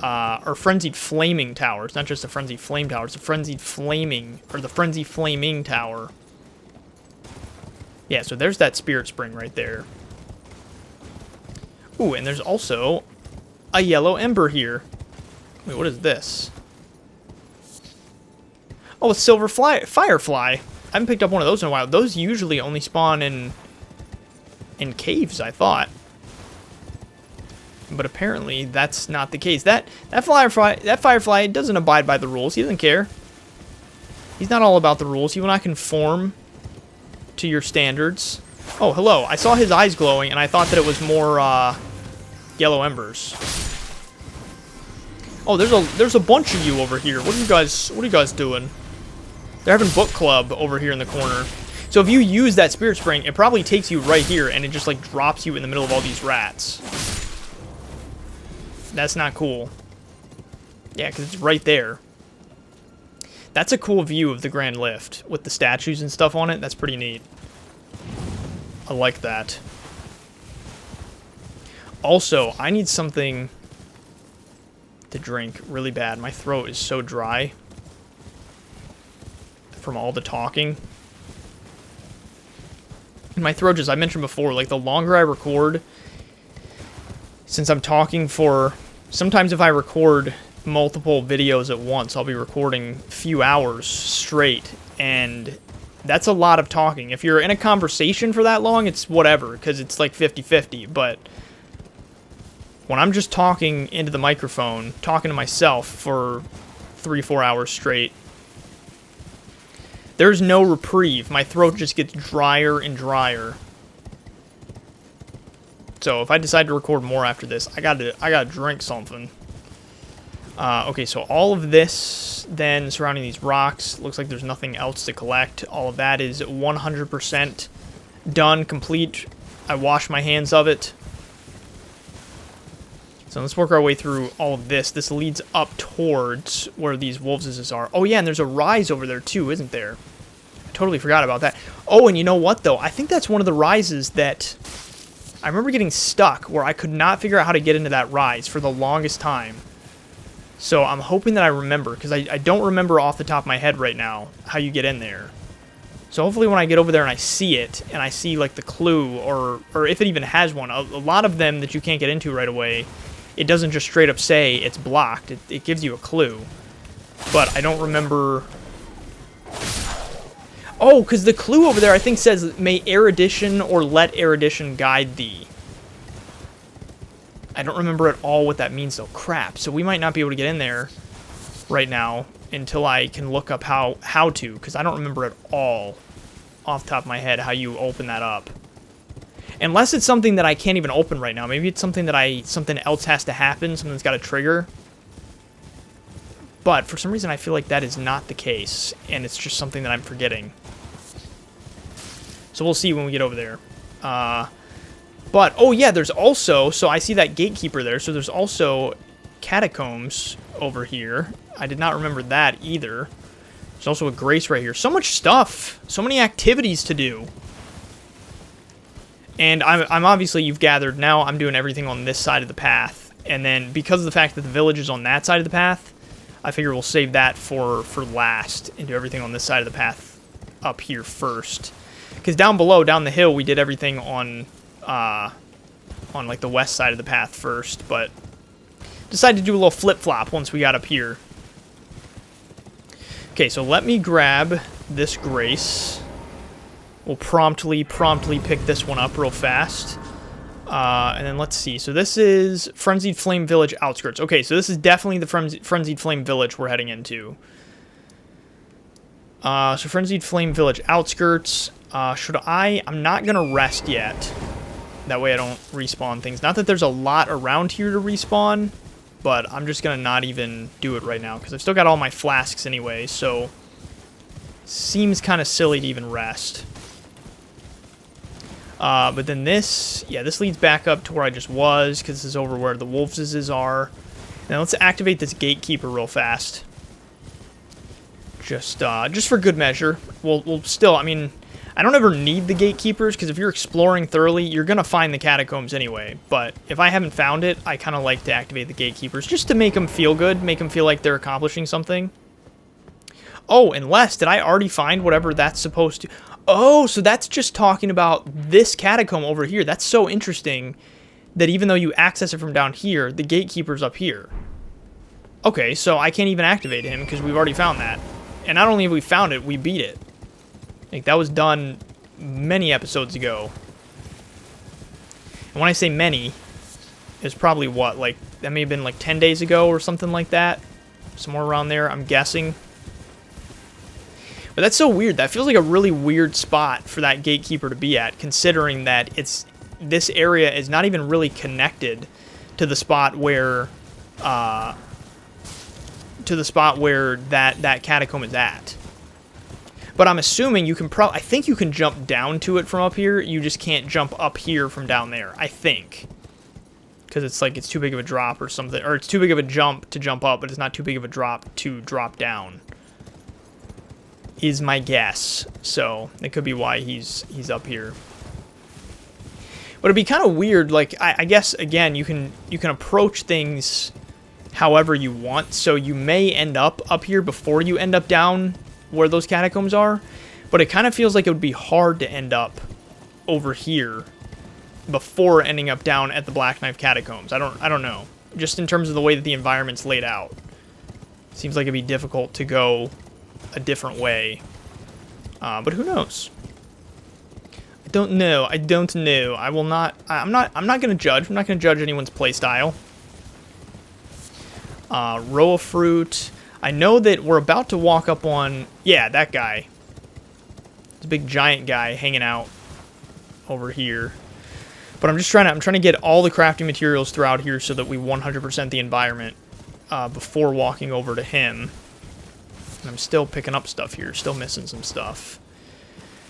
Or Frenzied Flaming Tower. It's not just a Frenzied Flame Tower, it's a Frenzied Flaming, or the Frenzied Flaming Tower. Yeah, so there's that Spirit Spring right there. Ooh, and there's also a yellow ember here. Wait, what is this? Oh, a silver firefly. I haven't picked up one of those in a while. Those usually only spawn in caves, I thought. But apparently that's not the case. That firefly doesn't abide by the rules. He doesn't care. He's not all about the rules. He will not conform to your standards. Oh, hello. I saw his eyes glowing, and I thought that it was more yellow embers. Oh, there's a bunch of you over here. What are you guys doing? They're having book club over here in the corner. So if you use that Spirit Spring, it probably takes you right here, and it just like drops you in the middle of all these rats. That's not cool. Yeah, because it's right there. That's a cool view of the Grand Lift with the statues and stuff on it. That's pretty neat. I like that. Also, I need something to drink really bad. My throat is so dry. I from all the talking. And my throat, as I mentioned before, like the longer I record, since I'm talking for, sometimes if I record multiple videos at once, I'll be recording a few hours straight, and that's a lot of talking. If you're in a conversation for that long, it's whatever, because it's like 50-50, but when I'm just talking into the microphone, talking to myself for 3-4 hours straight, there's no reprieve. My throat just gets drier and drier. So if I decide to record more after this, I gotta drink something. Okay, so all of this then surrounding these rocks, looks like there's nothing else to collect. All of that is 100% done, complete. I wash my hands of it. So let's work our way through all of this. This leads up towards where these wolves' are. Oh yeah, and there's a rise over there too, isn't there? I totally forgot about that. Oh, and you know what though? I think that's one of the rises that I remember getting stuck, where I could not figure out how to get into that rise for the longest time. So I'm hoping that I remember, because I don't remember off the top of my head right now how you get in there. So hopefully when I get over there and I see it, and I see like the clue, or if it even has one, a lot of them that you can't get into right away, it doesn't just straight up say it's blocked. It gives you a clue. But I don't remember. Oh, because the clue over there I think says, may erudition or let erudition guide thee. I don't remember at all what that means though. Crap. So we might not be able to get in there right now until I can look up how to, because I don't remember at all off the top of my head how you open that up. Unless it's something that I can't even open right now. Maybe it's something that something else has to happen, something that's got a trigger. But for some reason I feel like that is not the case, and it's just something that I'm forgetting. So we'll see when we get over there. But, oh yeah, there's also, so I see that gatekeeper there, so there's also catacombs over here. I did not remember that either. There's also a grace right here. So much stuff! So many activities to do. And I'm obviously, you've gathered, now I'm doing everything on this side of the path. And then, because of the fact that the village is on that side of the path, I figure we'll save that for last and do everything on this side of the path up here first. Because down below, down the hill, we did everything on like the west side of the path first, but decided to do a little flip-flop once we got up here. Okay, so let me grab this grace. We'll promptly pick this one up real fast. And then let's see. So this is Frenzied Flame Village Outskirts. Okay, so this is definitely the Frenzied Flame Village we're heading into. So Frenzied Flame Village Outskirts. I'm not going to rest yet. That way I don't respawn things. Not that there's a lot around here to respawn, but I'm just going to not even do it right now, because I've still got all my flasks anyway, so seems kind of silly to even rest. But then this leads back up to where I just was, because this is over where the wolves' are. Now let's activate this gatekeeper real fast. Just for good measure. We'll still, I mean, I don't ever need the gatekeepers, because if you're exploring thoroughly, you're going to find the catacombs anyway. But if I haven't found it, I kind of like to activate the gatekeepers, just to make them feel good, make them feel like they're accomplishing something. Oh, unless, did I already find whatever that's supposed to... Oh, so that's just talking about this catacomb over here. That's so interesting that even though you access it from down here, the gatekeeper's up here. Okay, so I can't even activate him because we've already found that. And not only have we found it, we beat it. Like, that was done many episodes ago. And when I say many, it's probably what, like, that may have been like 10 days ago or something like that. Somewhere around there, I'm guessing. But that's so weird. That feels like a really weird spot for that gatekeeper to be at, considering that this area is not even really connected to the spot where that catacomb is at. But I'm assuming you can I think you can jump down to it from up here. You just can't jump up here from down there, I think. Because it's like it's too big of a drop or something, or it's too big of a jump to jump up, but it's not too big of a drop to drop down. Is my guess. So that could be why he's up here. But it'd be kind of weird. Like I guess again, you can approach things however you want. So you may end up here before you end up down where those catacombs are, but it kind of feels like it would be hard to end up over here before ending up down at the Black Knife Catacombs. I don't know. Just in terms of the way that the environment's laid out. Seems like it'd be difficult to go a different way. But who knows? I don't know. I will not... I'm not going to judge. I'm not going to judge anyone's playstyle. Row of fruit. I know that we're about to walk up on... Yeah, that guy. It's a big giant guy hanging out over here. But I'm trying to get all the crafting materials throughout here so that we 100% the environment before walking over to him. And I'm still picking up stuff here, still missing some stuff.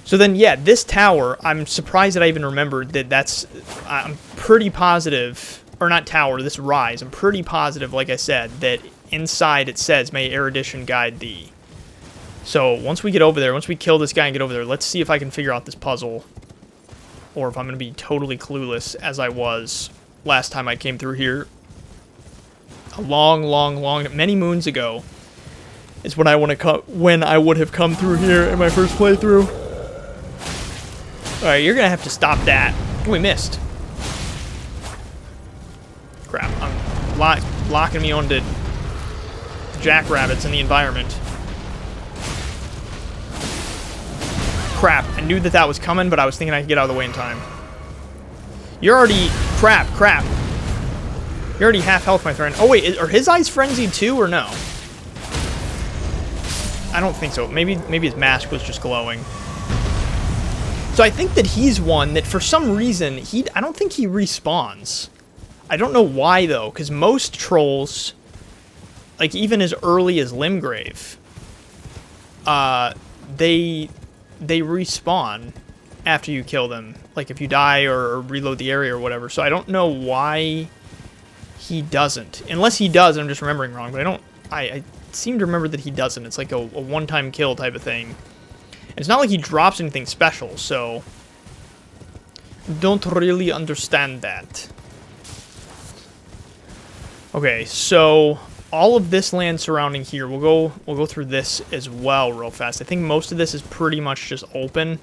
So then, yeah, this tower, I'm surprised that I even remembered that that's... I'm pretty positive, or not tower, this rise, I'm pretty positive, like I said, that inside it says, "May erudition guide thee." So once we get over there, once we kill this guy and get over there, let's see if I can figure out this puzzle. Or if I'm going to be totally clueless, as I was last time I came through here. A many moons ago is when I would have come through here in my first playthrough. Alright, you're going to have to stop that. Oh, we missed. Crap, I'm locking me onto jackrabbits in the environment. Crap, I knew that was coming, but I was thinking I could get out of the way in time. You're already... Crap. You're already half health, my friend. Oh, wait, are his eyes frenzied too, or no? I don't think so. Maybe his mask was just glowing. So I think that he's one that, for some reason, I don't think he respawns. I don't know why, though, because most trolls, like, even as early as Limgrave, they respawn after you kill them, like if you die or reload the area or whatever. So I don't know why he doesn't, unless he does. I'm just remembering wrong, but I seem to remember that he doesn't. It's like a one-time kill type of thing. And it's not like he drops anything special, so don't really understand that. Okay, so all of this land surrounding here, we'll go through this as well real fast. I think most of this is pretty much just open.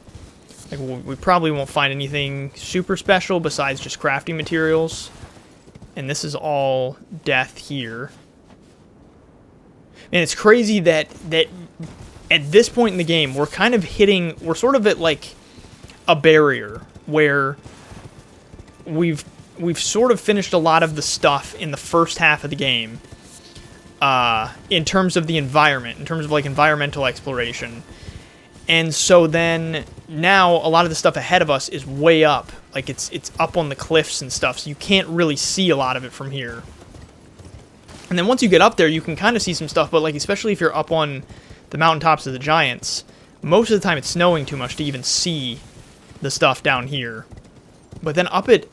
Like, we probably won't find anything super special besides just crafting materials. And this is all death here. And it's crazy that at this point in the game, we're sort of at like a barrier where we've sort of finished a lot of the stuff in the first half of the game. In terms of the environment, in terms of like environmental exploration. And so then now a lot of the stuff ahead of us is way up. Like it's up on the cliffs and stuff, so you can't really see a lot of it from here. And then once you get up there, you can kind of see some stuff, but like especially if you're up on the mountaintops of the giants, most of the time it's snowing too much to even see the stuff down here. But then up at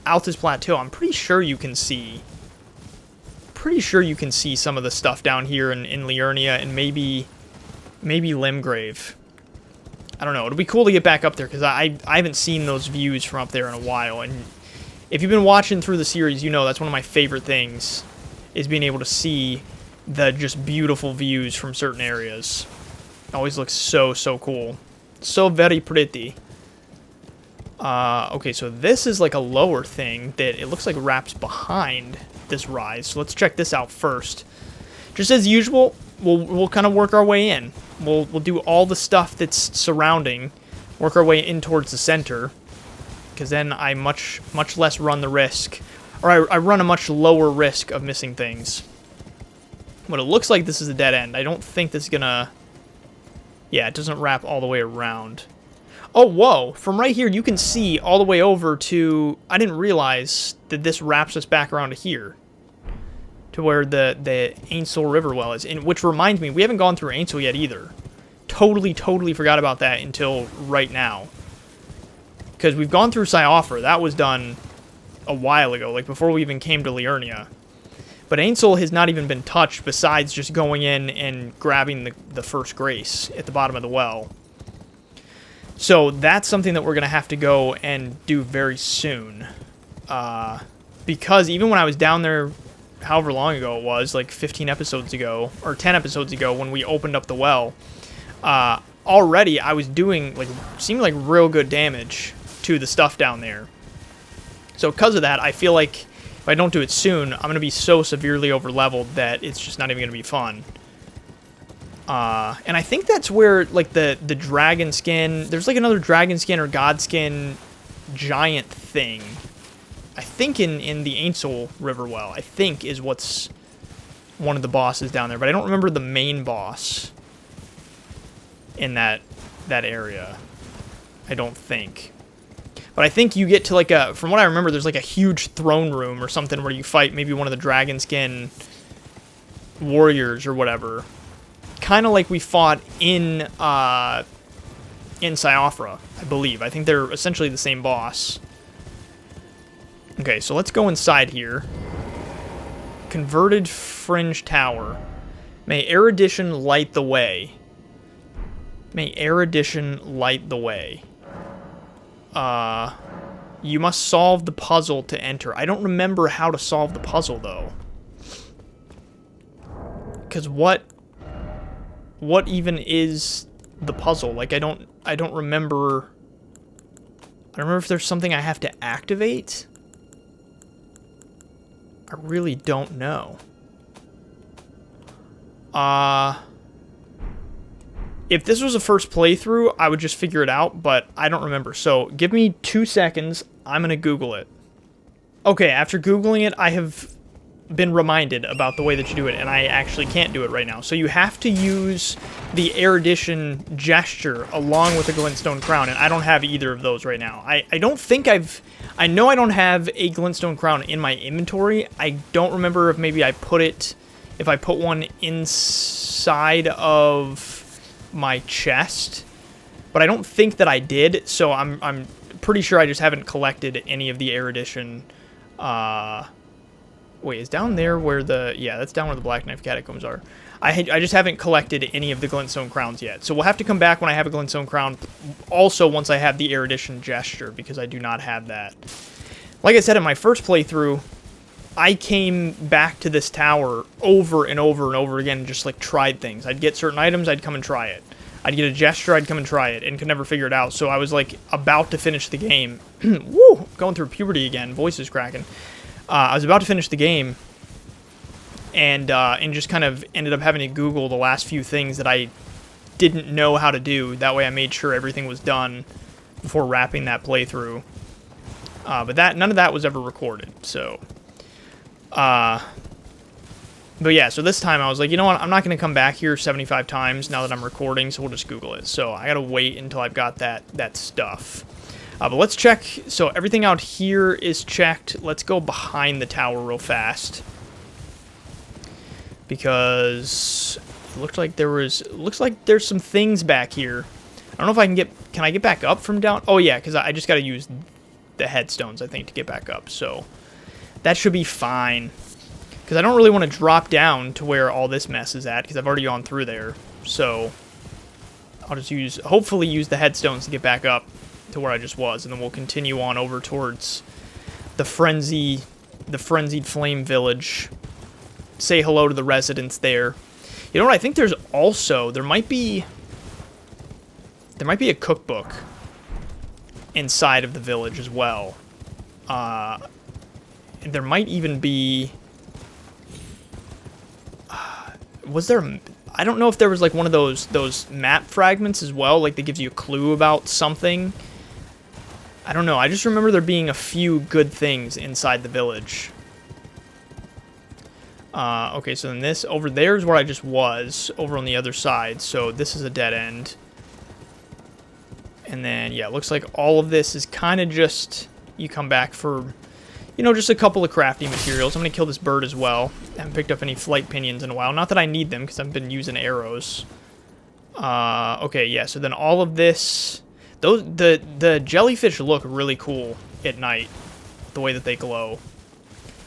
Altus Plateau, I'm pretty sure you can see some of the stuff down here in Liurnia and maybe Limgrave. I don't know. It'll be cool to get back up there because I haven't seen those views from up there in a while. And if you've been watching through the series, you know that's one of my favorite things is being able to see the just beautiful views from certain areas. It always looks so cool. So very pretty. Okay, so this is like a lower thing that it looks like wraps behind this rise. So let's check this out first. Just as usual, we'll kind of work our way in. We'll do all the stuff that's surrounding, work our way in towards the center, because then I much less run the risk, or I run a much lower risk of missing things. But it looks like this is a dead end. I don't think this is gonna... Yeah, it doesn't wrap all the way around. Oh, whoa! From right here, you can see all the way over to... I didn't realize that this wraps us back around to here. To where the Ainsel River well is. And which reminds me, we haven't gone through Ainsel yet either. Totally forgot about that until right now. Because we've gone through Cyofra. That was done a while ago, like before we even came to Liurnia. But Ainsel has not even been touched besides just going in and grabbing the first grace at the bottom of the well. So that's something that we're going to have to go and do very soon. Because even when I was down there, however long ago it was, like 15 episodes ago, or 10 episodes ago, when we opened up the well, already I was doing, like, seemed like real good damage to the stuff down there. So because of that, I feel like if I don't do it soon, I'm going to be so severely over-leveled that it's just not even going to be fun. And I think that's where, like, the dragon skin... There's, like, another dragon skin or god skin giant thing. I think in the Ainsel Riverwell, I think is what's one of the bosses down there. But I don't remember the main boss in that area. I don't think. But I think you get to, like, from what I remember, there's, like, a huge throne room or something where you fight maybe one of the dragon skin warriors or whatever. Kind of like we fought in Siofra, I believe. I think they're essentially the same boss. Okay, so let's go inside here. Converted Fringe Tower. May Erudition light the way. May Erudition light the way. You must solve the puzzle to enter. I don't remember how to solve the puzzle, though. Because what even is the puzzle? Like, I don't remember... I don't remember if there's something I have to activate. I really don't know. If this was a first playthrough, I would just figure it out, but I don't remember. So, give me 2 seconds. I'm going to Google it. Okay, after Googling it, I have been reminded about the way that you do it, and I actually can't do it right now. So you have to use the Erudition gesture along with the Glintstone Crown, and I don't have either of those right now. I don't think I know I don't have a Glintstone Crown in my inventory. I don't remember if maybe I put one inside of my chest, but I don't think that I did, so I'm pretty sure I just haven't collected any of the Erudition. Wait, is down there where the... Yeah, that's down where the Black Knife Catacombs are. I just haven't collected any of the Glintstone Crowns yet. So we'll have to come back when I have a Glintstone Crown. Also, once I have the Erudition gesture, because I do not have that. Like I said, in my first playthrough, I came back to this tower over and over and over again and just, like, tried things. I'd get certain items, I'd come and try it. I'd get a gesture, I'd come and try it, and could never figure it out. So I was, like, about to finish the game. Woo! Going through puberty again. Voice is cracking. I was about to finish the game, and just kind of ended up having to Google the last few things that I didn't know how to do. That way I made sure everything was done before wrapping that playthrough. But none of that was ever recorded, so... But yeah, so this time I was like, you know what, I'm not going to come back here 75 times now that I'm recording, so we'll just Google it. So I got to wait until I've got that stuff. But let's check. So everything out here is checked. Let's go behind the tower real fast. Because it looked like looks like there's some things back here. I don't know if I can I get back up from down? Oh yeah, because I just got to use the headstones, I think, to get back up. So that should be fine. Because I don't really want to drop down to where all this mess is at, because I've already gone through there. So I'll just hopefully use the headstones to get back up to where I just was, and then we'll continue on over towards the Frenzied Flame Village. Say hello to the residents there. You know what? I think there might be a cookbook inside of the village as well. And there might even be... was there... I don't know if there was like one of those map fragments as well, like that gives you a clue about something. I don't know. I just remember there being a few good things inside the village. Okay, so then this over there is where I just was, over on the other side. So this is a dead end. And then, yeah, it looks like all of this is kind of just, you come back for, you know, just a couple of crafting materials. I'm going to kill this bird as well. I haven't picked up any flight pinions in a while. Not that I need them, because I've been using arrows. Okay, yeah, so then all of this... The jellyfish look really cool at night, the way that they glow.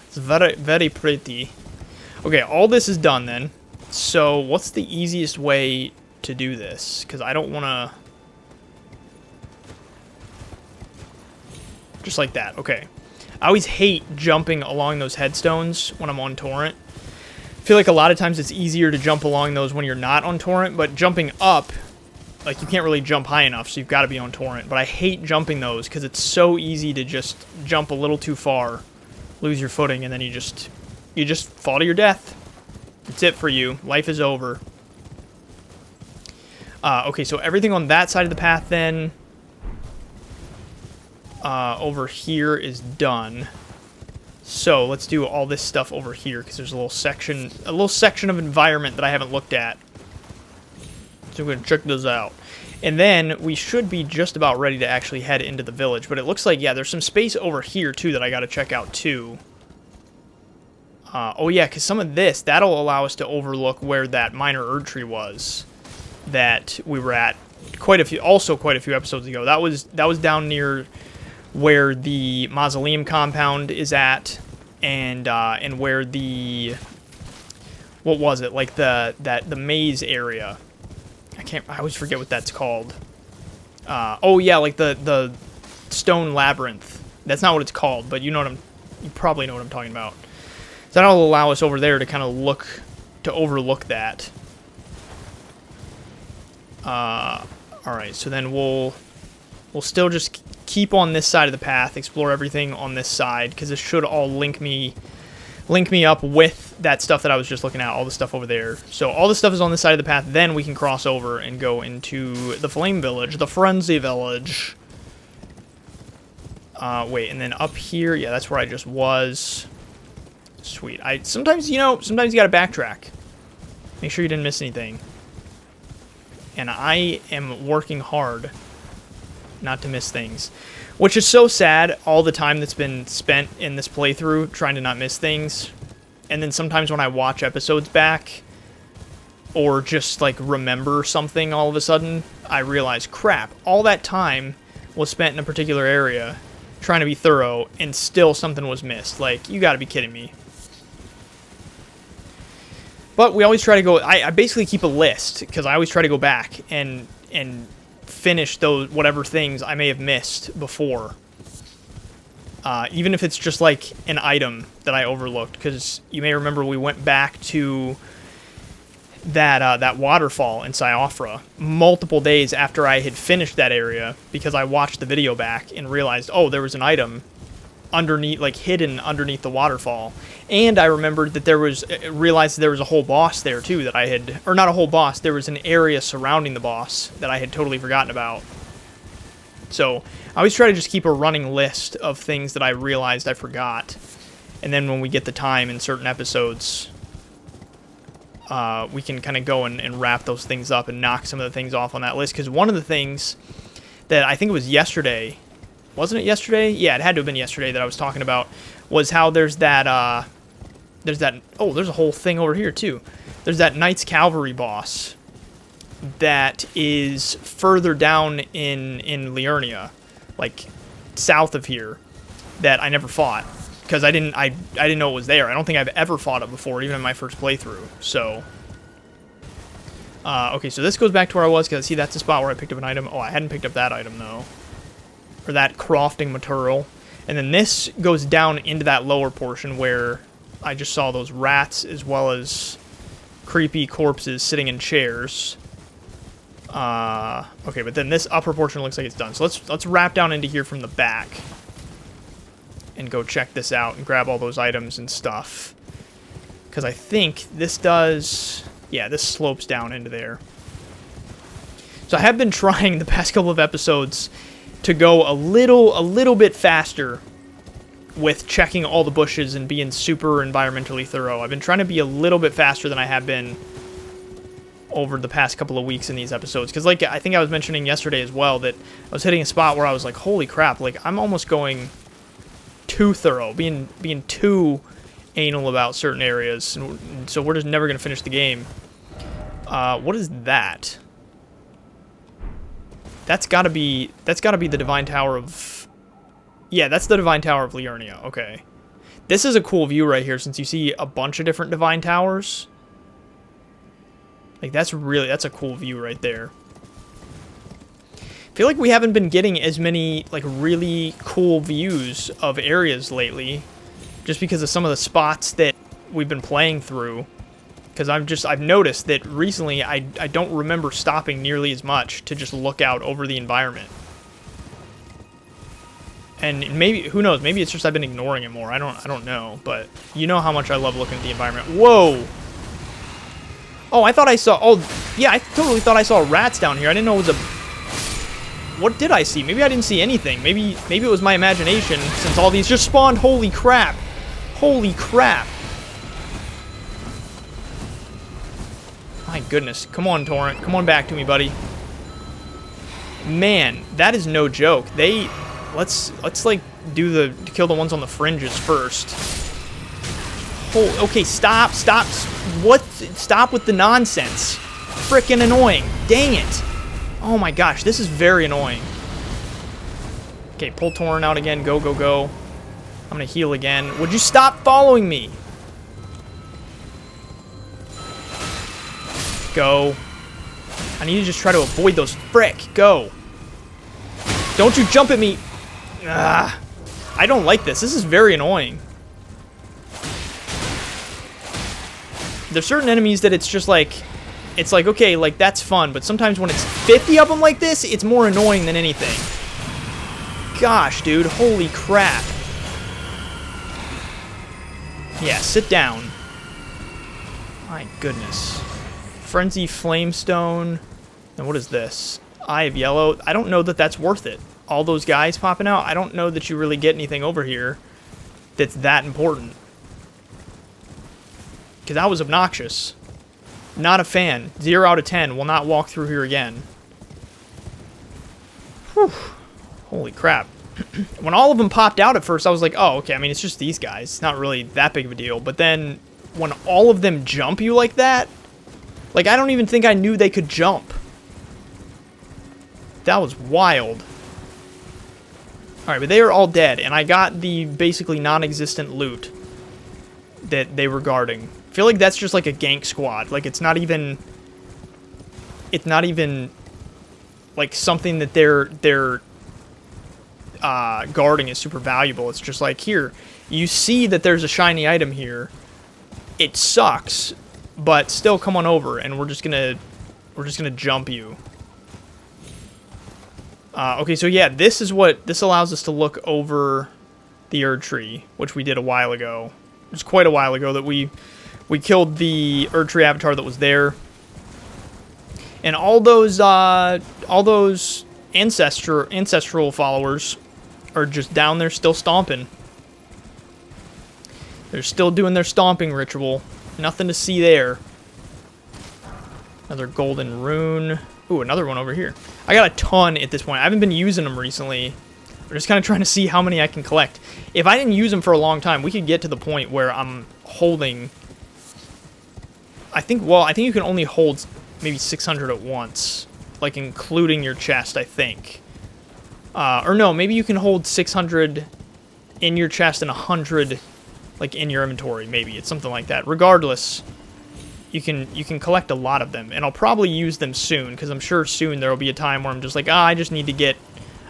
It's very, very pretty. Okay, all this is done then. So, what's the easiest way to do this? Because I don't want to... Just like that, okay. I always hate jumping along those headstones when I'm on torrent. I feel like a lot of times it's easier to jump along those when you're not on torrent, but jumping up like, you can't really jump high enough, so you've got to be on torrent. But I hate jumping those because it's so easy to just jump a little too far, lose your footing, and then you just fall to your death. That's it for you. Life is over. Okay, so everything on that side of the path then over here is done. So let's do all this stuff over here because there's a little section of environment that I haven't looked at. So we're gonna check those out. And then we should be just about ready to actually head into the village. But it looks like, yeah, there's some space over here too that I gotta check out too. Oh yeah, because some of this, that'll allow us to overlook where that minor Erd tree was that we were at quite a few episodes ago. That was down near where the mausoleum compound is at, and where the, what was it, like the maze area. I always forget what that's called. Oh yeah, like the stone labyrinth. That's not what it's called, but you probably know what I'm talking about. So that'll allow us over there to kind of overlook that. Alright, so then we'll still just keep on this side of the path, explore everything on this side, because this should all link me up with that stuff that I was just looking at, all the stuff over there. So all the stuff is on this side of the path, then we can cross over and go into the Flame Village, the Frenzied Village. Wait, and then up here, yeah, that's where I just was. Sweet. Sometimes you gotta backtrack. Make sure you didn't miss anything. And I am working hard not to miss things, which is so sad, all the time that's been spent in this playthrough trying to not miss things. And then sometimes when I watch episodes back or just like remember something all of a sudden, I realize, crap, all that time was spent in a particular area trying to be thorough and still something was missed. Like, you gotta be kidding me. But we always try to go, I basically keep a list, because I always try to go back and finish those whatever things I may have missed before. Even if it's just like an item that I overlooked, because you may remember we went back to that waterfall in Siofra multiple days after I had finished that area, because I watched the video back and realized, oh, there was an item underneath, like hidden underneath the waterfall. And I remembered that realized there was a whole boss there too that I had, or not a whole boss, there was an area surrounding the boss that I had totally forgotten about. So I always try to just keep a running list of things that I realized I forgot. And then when we get the time in certain episodes, we can kind of go and wrap those things up and knock some of the things off on that list. Because one of the things that I think it was yesterday, wasn't it yesterday? Yeah, it had to have been yesterday that I was talking about, was how there's that, oh, there's a whole thing over here too. There's that Knights Cavalry boss that is further down in Liurnia, like south of here, that I never fought because I didn't know it was there. I don't think I've ever fought it before, even in my first playthrough. So, okay, so this goes back to where I was, because I see that's the spot where I picked up an item. Oh, I hadn't picked up that item though, or that crafting material. And then this goes down into that lower portion where I just saw those rats as well as creepy corpses sitting in chairs. Okay, but then this upper portion looks like it's done. So let's wrap down into here from the back and go check this out and grab all those items and stuff. Because I think this does, yeah, this slopes down into there. So I have been trying the past couple of episodes to go a little bit faster with checking all the bushes and being super environmentally thorough. I've been trying to be a little bit faster than I have been over the past couple of weeks in these episodes. Because, like, I think I was mentioning yesterday as well that I was hitting a spot where I was like, holy crap, like, I'm almost going too thorough, being too anal about certain areas. And so we're just never going to finish the game. What is that? That's gotta be the Divine Tower of... Yeah, that's the Divine Tower of Liurnia. Okay. This is a cool view right here, since you see a bunch of different Divine Towers. Like, that's a cool view right there. I feel like we haven't been getting as many, like, really cool views of areas lately, just because of some of the spots that we've been playing through. Because I've noticed that recently I don't remember stopping nearly as much to just look out over the environment. And maybe, who knows, maybe it's just I've been ignoring it more. I don't know, but you know how much I love looking at the environment. Whoa! Oh, I thought I saw, oh, yeah, I totally thought I saw rats down here. I didn't know it was a, what did I see? Maybe I didn't see anything. Maybe it was my imagination since all these just spawned. Holy crap. Holy crap. My goodness. Come on, Torrent. Come on back to me, buddy. Man, that is no joke. Let's like kill the ones on the fringes first. Okay, stop. What? Stop with the nonsense. Frickin' annoying. Dang it. Oh my gosh, this is very annoying. Okay, pull Torrent out again. Go, go, go. I'm gonna heal again. Would you stop following me? Go. I need to just try to avoid those. Frick. Go. Don't you jump at me. Ah. I don't like this. This is very annoying. There's certain enemies that it's just like, it's like, okay, like, that's fun, but sometimes when it's 50 of them like this, it's more annoying than anything. Gosh, dude, holy crap. Yeah, sit down. My goodness. Frenzy Flamestone. And what is this? Eye of Yellow. I don't know that that's worth it. All those guys popping out, I don't know that you really get anything over here that's that important. Because that was obnoxious. Not a fan. 0 out of 10. Will not walk through here again. Whew. Holy crap. When all of them popped out at first, I was like, oh, okay, I mean, it's just these guys. It's not really that big of a deal. But then, when all of them jump you like that, like, I don't even think I knew they could jump. That was wild. Alright, but they are all dead, and I got the basically non-existent loot that they were guarding. I feel like that's just like a gank squad. Like, it's not even like something that they're guarding is super valuable. It's just like, here, you see that there's a shiny item here. It sucks, but still come on over, and we're just gonna jump you. Okay, so yeah, this allows us to look over the Erd Tree, which we did a while ago. It was quite a while ago that we killed the Erd Tree avatar that was there. And all those ancestral followers are just down there still stomping. They're still doing their stomping ritual. Nothing to see there. Another golden rune. Ooh, another one over here. I got a ton at this point. I haven't been using them recently. I'm just kind of trying to see how many I can collect. If I didn't use them for a long time, we could get to the point where I'm holding... I think you can only hold maybe 600 at once. Like, including your chest, I think. Or no, maybe you can hold 600 in your chest and 100, like, in your inventory, maybe. It's something like that. Regardless... You can collect a lot of them, and I'll probably use them soon, because I'm sure soon there will be a time where I'm just like, I just need I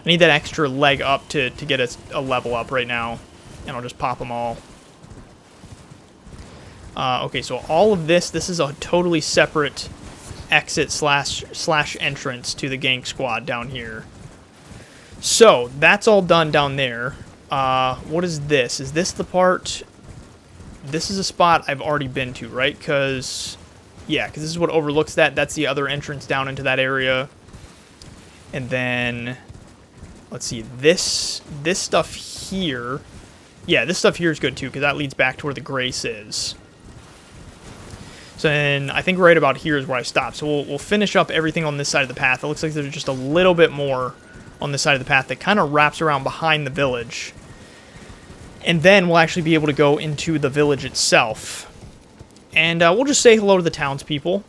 need that extra leg up to get a level up right now, and I'll just pop them all. Okay, so all of this is a totally separate exit slash entrance to the gank squad down here. So, that's all done down there. What is this? Is this the part... This is a spot I've already been to, right? Because this is what overlooks that. That's the other entrance down into that area. And then, let's see, this stuff here. Yeah, this stuff here is good too, because that leads back to where the Grace is. So then, I think right about here is where I stopped. So we'll finish up everything on this side of the path. It looks like there's just a little bit more on this side of the path that kind of wraps around behind the village. And then we'll actually be able to go into the village itself. And we'll just say hello to the townspeople.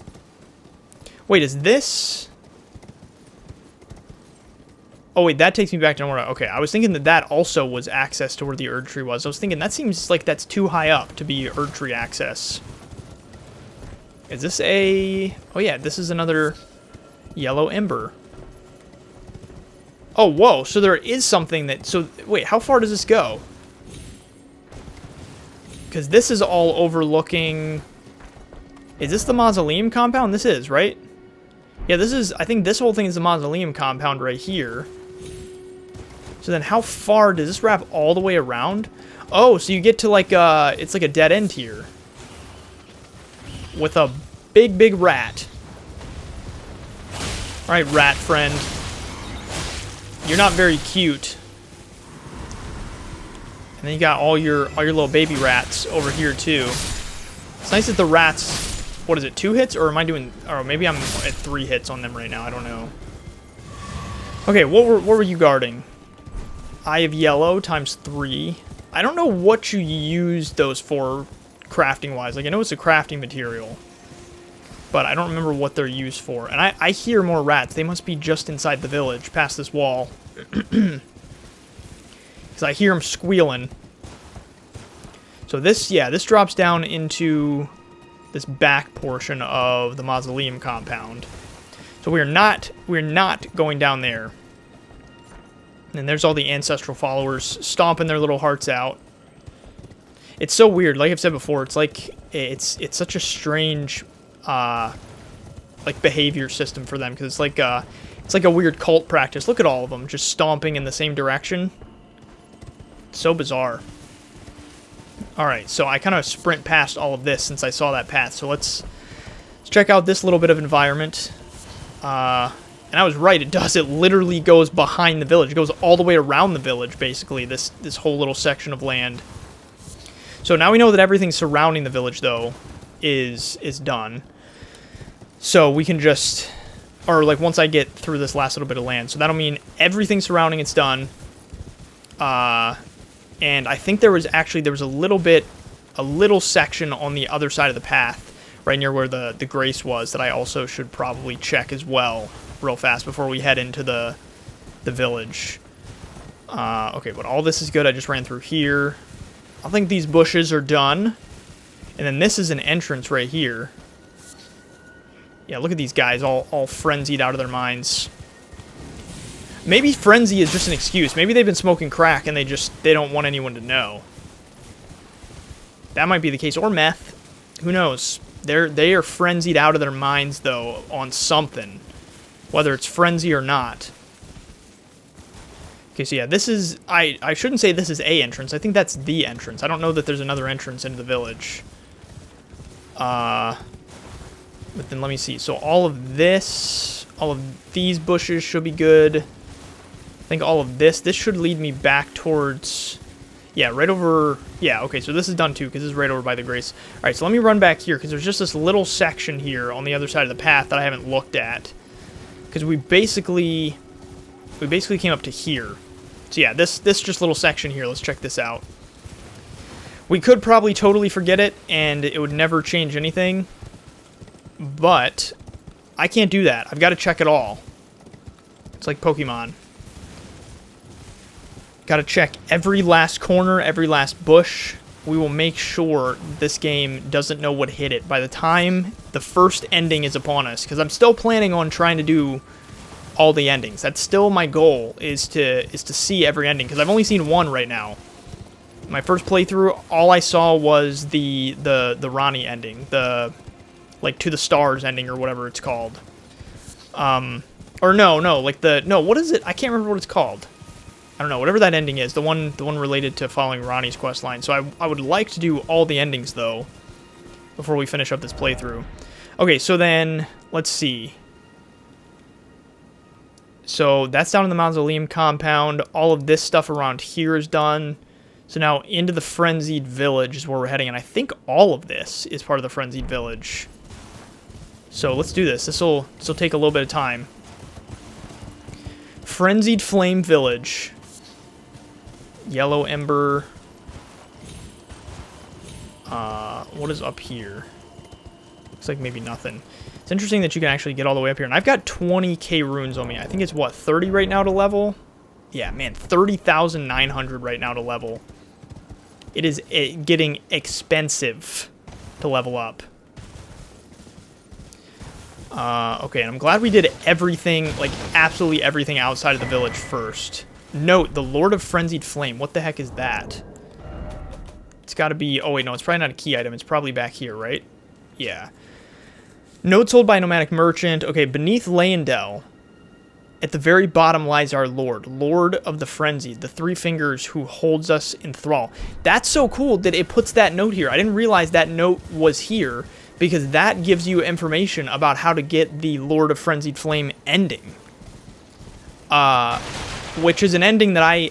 Wait, is this... Oh, wait, that takes me back to where... Okay, I was thinking that also was access to where the Erd Tree was. I was thinking, that seems like that's too high up to be Erd Tree access. Is this a... Oh, yeah, this is another yellow ember. Oh, whoa, so there is something that... So, wait, how far does this go? Because this is all overlooking... Is this the mausoleum compound? This is, right? Yeah, this is... I think this whole thing is the mausoleum compound right here. So then how far does this wrap all the way around? Oh, so you get to like it's like a dead end here. With a big, big rat. Alright, rat friend. You're not very cute. And then you got all your little baby rats over here too. It's nice that the rats... What is it, 2 hits? Or am I doing... Or maybe I'm at 3 hits on them right now. I don't know. Okay, what were you guarding? Eye of Yellow times 3. I don't know what you use those for crafting-wise. Like, I know it's a crafting material. But I don't remember what they're used for. And I hear more rats. They must be just inside the village, past this wall. Because I hear them squealing. So this, yeah, this drops down into this back portion of the mausoleum compound. So we're not going down there. And there's all the ancestral followers stomping their little hearts out. It's so weird. Like I've said before, it's like it's such a strange like behavior system for them, because it's like a weird cult practice. Look at all of them just stomping in the same direction. It's so bizarre. All right, so I kind of sprint past all of this since I saw that path. So let's check out this little bit of environment. And I was right, it does. It literally goes behind the village. It goes all the way around the village, basically, this whole little section of land. So now we know that everything surrounding the village, though, is done. So we can just... Or, like, once I get through this last little bit of land. So that'll mean everything surrounding it's done. And I think there was a little section on the other side of the path, right near where the grace was, that I also should probably check as well, real fast, before we head into the village. Okay, but all this is good. I just ran through here. I think these bushes are done. And then this is an entrance right here. Yeah, look at these guys all frenzied out of their minds. Maybe frenzy is just an excuse. Maybe they've been smoking crack and they don't want anyone to know. That might be the case. Or meth. Who knows? They are frenzied out of their minds, though, on something. Whether it's frenzy or not. Okay, so yeah, this is... I shouldn't say this is a entrance. I think that's the entrance. I don't know that there's another entrance into the village. But then let me see. So all of this... All of these bushes should be good. I think all of this should lead me back towards... Yeah, right over... Yeah, okay, so this is done too, because this is right over by the grace. Alright, so let me run back here, because there's just this little section here on the other side of the path that I haven't looked at. Because we basically came up to here. So yeah, this just little section here, let's check this out. We could probably totally forget it, and it would never change anything. But I can't do that. I've got to check it all. It's like Pokemon. Got to check every last corner, every last bush. We will make sure this game doesn't know what hit it by the time the first ending is upon us. Because I'm still planning on trying to do all the endings. That's still my goal, is to see every ending. Because I've only seen one right now. My first playthrough, all I saw was the Ronnie ending. The, like, To the Stars ending, or whatever it's called. Or no, like what is it? I can't remember what it's called. I don't know, whatever that ending is, the one related to following Ronnie's questline. So I would like to do all the endings, though, before we finish up this playthrough. Okay, so then, let's see. So that's down in the mausoleum compound. All of this stuff around here is done. So now into the Frenzied Village is where we're heading, and I think all of this is part of the Frenzied Village. So let's do this. This'll take a little bit of time. Frenzied Flame Village. Yellow Ember. What is up here? Looks like maybe nothing. It's interesting that you can actually get all the way up here. And I've got 20k runes on me. I think it's, what, 30 right now to level? Yeah, man, 30,900 right now to level. It is getting expensive to level up. Okay, and I'm glad we did everything, like, absolutely everything outside of the village first. Note, the Lord of Frenzied Flame. What the heck is that? It's got to be... Oh, wait, no, it's probably not a key item. It's probably back here, right? Yeah. Notes sold by nomadic merchant. Okay, beneath Leyendell, at the very bottom lies our Lord, Lord of the Frenzied, the three fingers who holds us in thrall. That's so cool that it puts that note here. I didn't realize that note was here, because that gives you information about how to get the Lord of Frenzied Flame ending. Which is an ending that I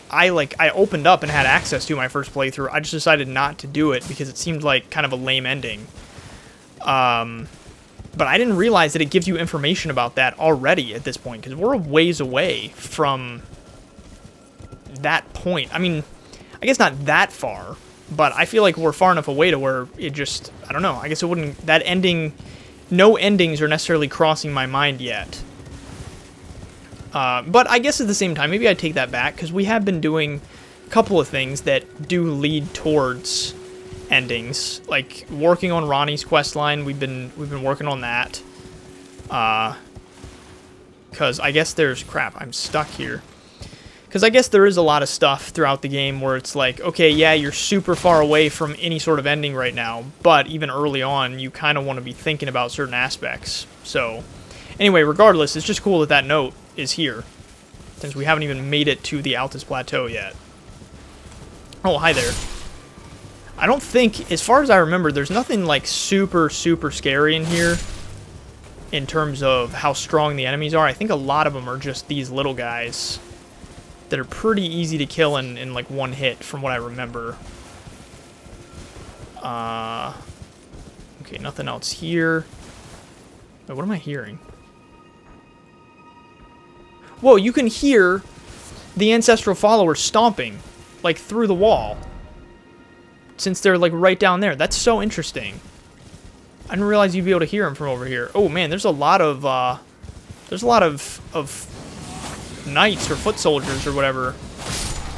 opened up and had access to my first playthrough. I just decided not to do it because it seemed like kind of a lame ending. But I didn't realize that it gives you information about that already at this point, because we're a ways away from that point. I mean, I guess not that far, but I feel like we're far enough away to where it just, I don't know, I guess it wouldn't, that ending, no endings are necessarily crossing my mind yet. But I guess at the same time, maybe I'd take that back, because we have been doing a couple of things that do lead towards endings, like working on Ronnie's quest line. We've been working on that, because I guess there's crap. I'm stuck here, because I guess there is a lot of stuff throughout the game where it's like, okay, yeah, you're super far away from any sort of ending right now, but even early on, you kind of want to be thinking about certain aspects. So, anyway, regardless, it's just cool that that note is here, since we haven't even made it to the Altus Plateau yet. Oh, hi there. I don't think, as far as I remember, there's nothing like super scary in here in terms of how strong the enemies are. I think a lot of them are just these little guys that are pretty easy to kill in like one hit, from what I remember. Okay, nothing else here. Oh, what am I hearing? Whoa, you can hear the ancestral followers stomping, like, through the wall, since they're, like, right down there. That's so interesting. I didn't realize you'd be able to hear them from over here. Oh, man, there's a lot of knights or foot soldiers or whatever.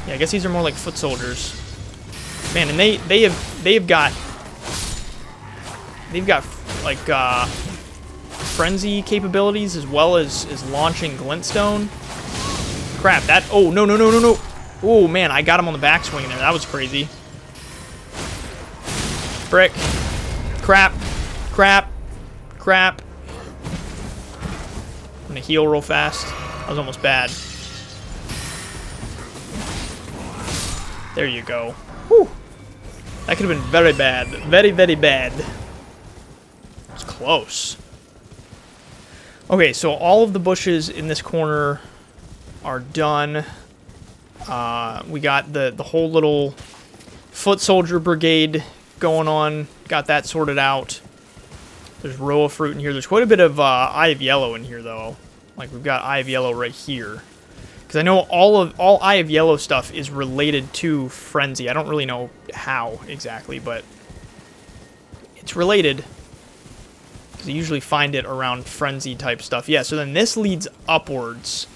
Yeah, I guess these are more like foot soldiers. Man, and they've got like frenzy capabilities as well as launching glintstone. Crap, that, oh, no. Oh, man, I got him on the backswing there. That was crazy. Frick. Crap. I'm gonna heal real fast. That was almost bad. There you go. Whew. That could have been very bad. Very bad. It's close. Okay, so all of the bushes in this corner are done. We got the whole little foot soldier brigade going on. Got that sorted out. There's row of fruit in here. There's quite a bit of Eye of Yellow in here, though. Like, we've got Eye of Yellow right here. Because I know all Eye of Yellow stuff is related to Frenzy. I don't really know how exactly, but it's related. Because you usually find it around Frenzy type stuff. Yeah, so then this leads upwards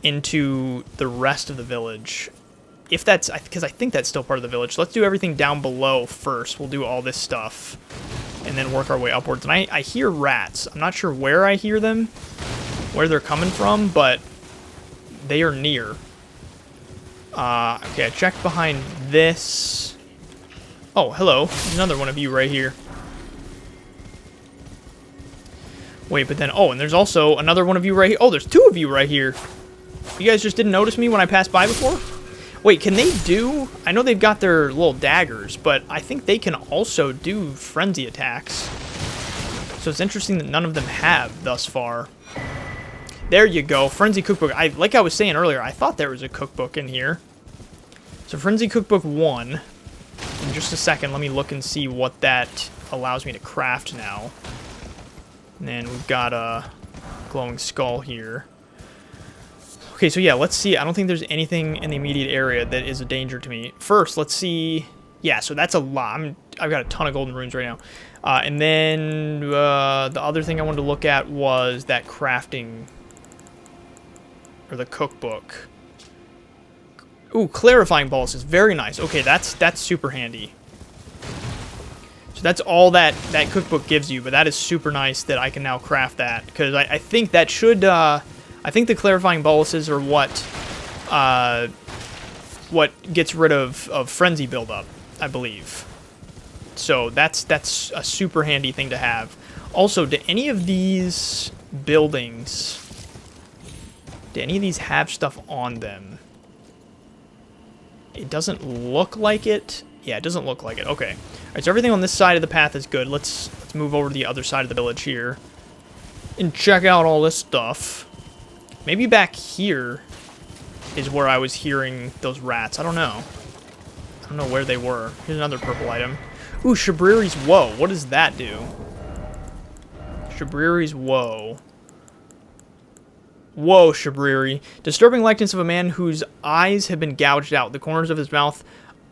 into the rest of the village. If that's, because I think that's still part of the village. Let's do everything down below first. We'll do all this stuff and then work our way upwards. And I hear rats. I'm not sure where I hear them, where they're coming from, but they are near. Okay, I checked behind this. Oh, hello. There's another one of you right here. Wait, but then, oh, and there's also another one of you right here. Oh, there's two of you right here. You guys just didn't notice me when I passed by before? Wait, can they do... I know they've got their little daggers, but I think they can also do frenzy attacks. So it's interesting that none of them have thus far. There you go. Frenzy Cookbook. Like I was saying earlier, I thought there was a cookbook in here. So Frenzy Cookbook 1. In just a second, let me look and see what that allows me to craft now. And then we've got a glowing skull here. Okay, so yeah, let's see. I don't think there's anything in the immediate area that is a danger to me. First, let's see. Yeah, so that's a lot. I've got a ton of golden runes right now. And then the other thing I wanted to look at was that crafting, or the cookbook. Ooh, clarifying balls is very nice. Okay, that's super handy. So that's all that cookbook gives you, but that is super nice that I can now craft that, because I think that should... I think the clarifying boluses are what gets rid of frenzy buildup, I believe. So that's a super handy thing to have. Also, do any of these buildings... Do any of these have stuff on them? It doesn't look like it. Yeah, it doesn't look like it. Okay. All right, so everything on this side of the path is good. Let's move over to the other side of the village here and check out all this stuff. Maybe back here is where I was hearing those rats. I don't know. I don't know where they were. Here's another purple item. Ooh, Shabriri's Woe. What does that do? Shabriri's Woe. Whoa, Shabriri. Disturbing likeness of a man whose eyes have been gouged out. The corners of his mouth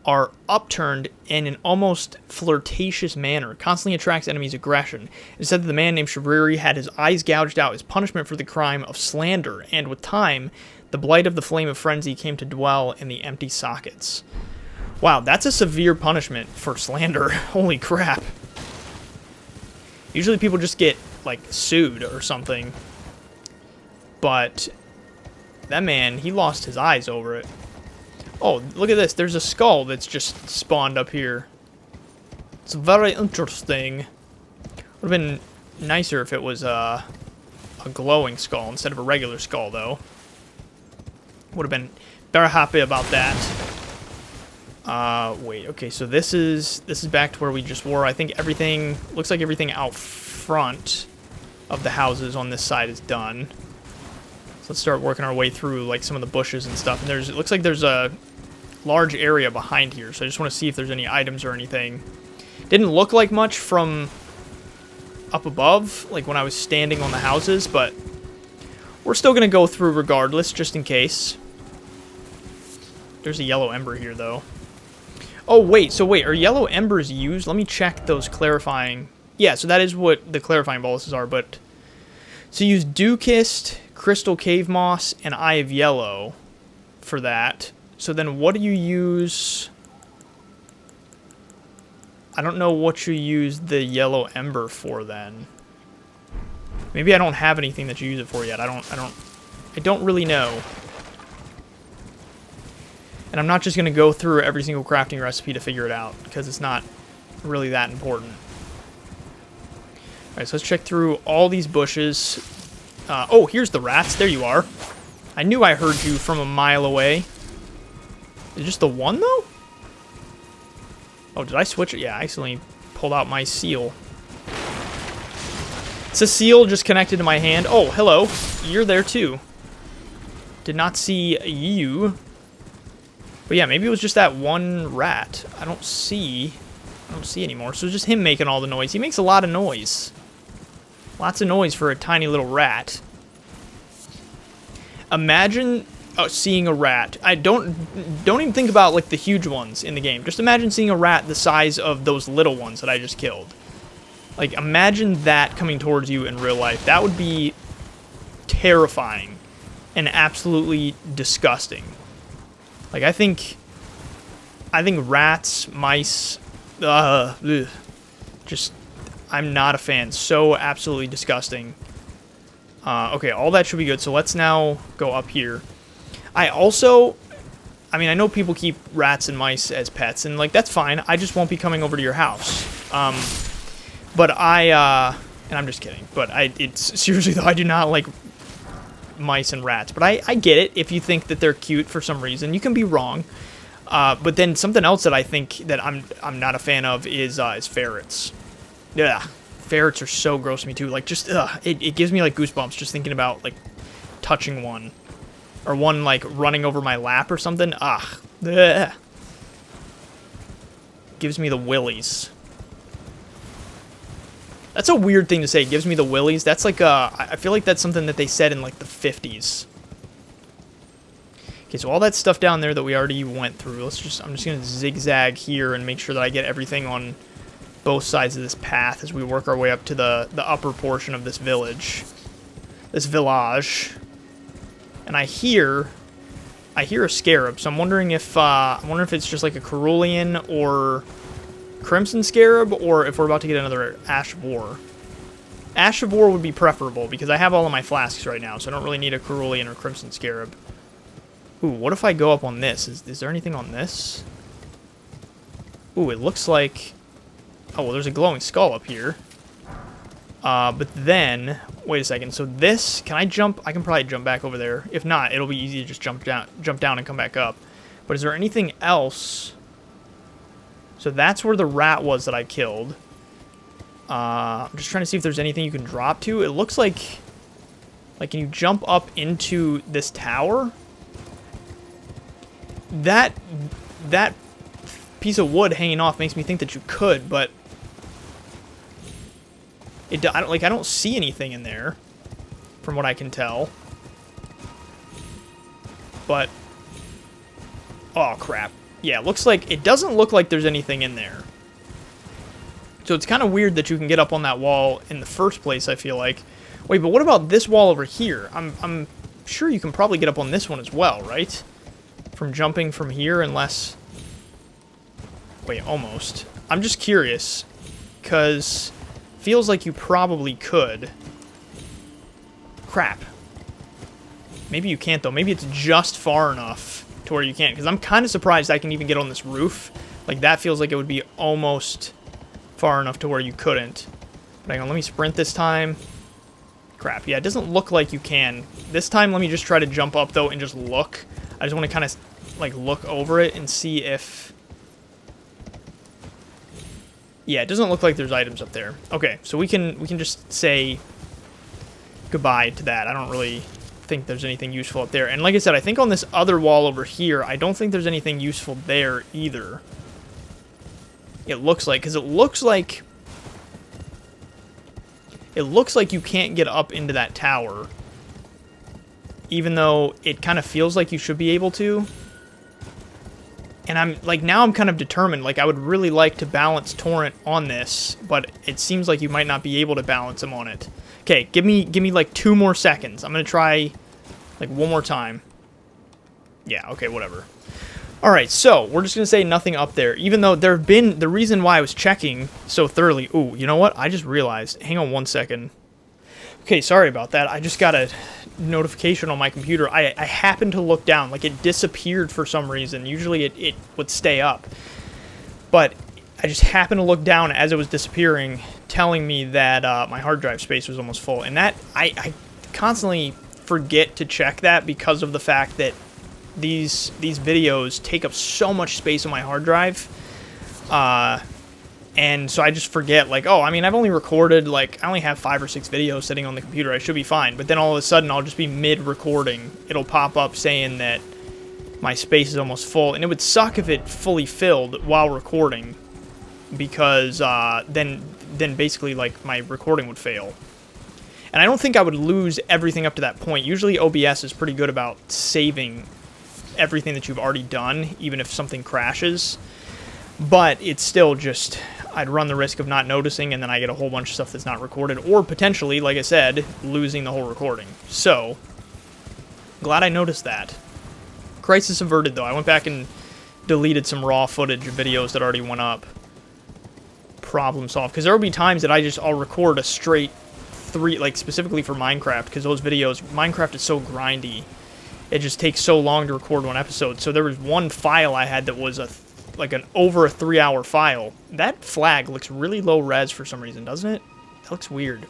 are upturned in an almost flirtatious manner. Constantly attracts enemies' aggression. It is said that the man named Shabriri had his eyes gouged out as punishment for the crime of slander, and with time, the blight of the flame of frenzy came to dwell in the empty sockets. Wow, that's a severe punishment for slander. Holy crap. Usually people just get, like, sued or something. But that man, he lost his eyes over it. Oh, look at this. There's a skull that's just spawned up here. It's very interesting. Would have been nicer if it was a glowing skull instead of a regular skull, though. Would have been very happy about that. Wait. Okay, so this is back to where we just were. I think everything looks like everything out front of the houses on this side is done. So let's start working our way through like some of the bushes and stuff. And it looks like there's a large area behind here. So I just want to see if there's any items or anything. Didn't look like much from up above, like when I was standing on the houses, but we're still going to go through regardless, just in case. There's a yellow ember here, though. Oh, wait. So wait, are yellow embers used? Let me check those clarifying. Yeah, so that is what the clarifying boluses are, but... So use Dewkist, Crystal Cave Moss, and Eye of Yellow for that. So then what do you use? I don't know what you use the yellow ember for then. Maybe I don't have anything that you use it for yet. I don't really know. And I'm not just going to go through every single crafting recipe to figure it out, because it's not really that important. Alright, so let's check through all these bushes. Oh, here's the rats. There you are. I knew I heard you from a mile away. Is it just the one, though? Oh, did I switch it? Yeah, I accidentally pulled out my seal. It's a seal just connected to my hand. Oh, hello. You're there, too. Did not see you. But yeah, maybe it was just that one rat. I don't see anymore. So it's just him making all the noise. He makes a lot of noise. Lots of noise for a tiny little rat. Imagine seeing a rat. I don't even think about like the huge ones in the game. Just imagine seeing a rat the size of those little ones that I just killed. Like, imagine that coming towards you in real life. That would be terrifying and absolutely disgusting. Like, I think rats, mice, just, I'm not a fan. So absolutely disgusting. Okay, all that should be good. So let's now go up here. I mean, I know people keep rats and mice as pets, and, like, that's fine. I just won't be coming over to your house. But and I'm just kidding. But it's seriously, though, I do not like mice and rats. But I get it. If you think that they're cute for some reason, you can be wrong. But then something else that I think that I'm not a fan of is ferrets. Yeah, ferrets are so gross to me too. Like, just it gives me like goosebumps just thinking about like touching one, or one like running over my lap or something. Gives me the willies. That's a weird thing to say. Gives me the willies. That's like I feel like that's something that they said in like the 50s. Okay, so all that stuff down there that we already went through. I'm just gonna zigzag here and make sure that I get everything on both sides of this path as we work our way up to the upper portion of this village. This village. And I hear a scarab, so I'm wondering if it's just like a Cerulean or Crimson Scarab, or if we're about to get another Ash of War. Ash of War would be preferable, because I have all of my flasks right now, so I don't really need a Cerulean or Crimson Scarab. Ooh, what if I go up on this? Is there anything on this? Ooh, it looks like... Oh, well, there's a glowing skull up here. But then, wait a second. So this, can I jump? I can probably jump back over there. If not, it'll be easy to just jump down and come back up. But is there anything else? So that's where the rat was that I killed. I'm just trying to see if there's anything you can drop to. It looks like can you jump up into this tower? That piece of wood hanging off makes me think that you could, but I don't see anything in there from what I can tell. But oh crap. Yeah, it doesn't look like there's anything in there. So it's kind of weird that you can get up on that wall in the first place, I feel like. Wait, but what about this wall over here? I'm sure you can probably get up on this one as well, right? From jumping from here, unless... Wait, almost. I'm just curious, because feels like you probably could. Crap. Maybe you can't, though. Maybe it's just far enough to where you can't, because I'm kind of surprised I can even get on this roof. Like, that feels like it would be almost far enough to where you couldn't. But hang on, let me sprint this time. Crap, yeah, it doesn't look like you can. This time, let me just try to jump up, though, and just look. I just want to kind of, like, look over it and see if... Yeah, it doesn't look like there's items up there. Okay, so we can just say goodbye to that. I don't really think there's anything useful up there. And like I said, I think on this other wall over here, I don't think there's anything useful there either. It looks like, because it looks like you can't get up into that tower, even though it kind of feels like you should be able to. And I'm like, now I'm kind of determined, like I would really like to balance Torrent on this, but it seems like you might not be able to balance him on it. Okay, give me like 2 more seconds. I'm gonna try like one more time. Yeah, okay, whatever. Alright, so we're just gonna say nothing up there, even though there have been, the reason why I was checking so thoroughly. Ooh, you know what? I just realized. Hang on 1 second. Okay, sorry about that. I just got a notification on my computer. I happened to look down, like it disappeared for some reason. Usually it would stay up, but I just happened to look down as it was disappearing, telling me that my hard drive space was almost full. And that I constantly forget to check that because of the fact that these videos take up so much space on my hard drive. And so I just forget, like, oh, I mean, I've only recorded, like, I only have 5 or 6 videos sitting on the computer. I should be fine. But then all of a sudden, I'll just be mid-recording. It'll pop up saying that my space is almost full. And it would suck if it fully filled while recording, because then basically, like, my recording would fail. And I don't think I would lose everything up to that point. Usually OBS is pretty good about saving everything that you've already done, even if something crashes. But it's still just... I'd run the risk of not noticing, and then I get a whole bunch of stuff that's not recorded, or potentially, like I said, losing the whole recording. So, glad I noticed that. Crisis averted, though. I went back and deleted some raw footage of videos that already went up. Problem solved. Because there will be times that I'll record a straight 3, like, specifically for Minecraft, because those videos, Minecraft is so grindy. It just takes so long to record one episode. So there was one file I had that was like an over a 3-hour file. That flag looks really low res for some reason, doesn't it? That looks weird.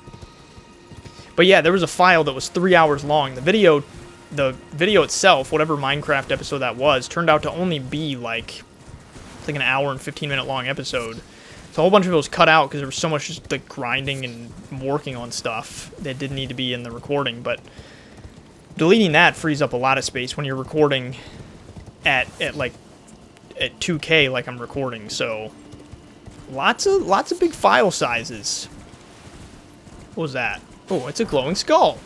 But yeah, there was a file that was 3 hours long. The video itself, whatever Minecraft episode that was, turned out to only be like an hour and 15-minute long episode. So a whole bunch of it was cut out because there was so much just like grinding and working on stuff that didn't need to be in the recording. But deleting that frees up a lot of space when you're recording at 2K like I'm recording. So lots of big file sizes. What was that? Oh, it's a glowing skull.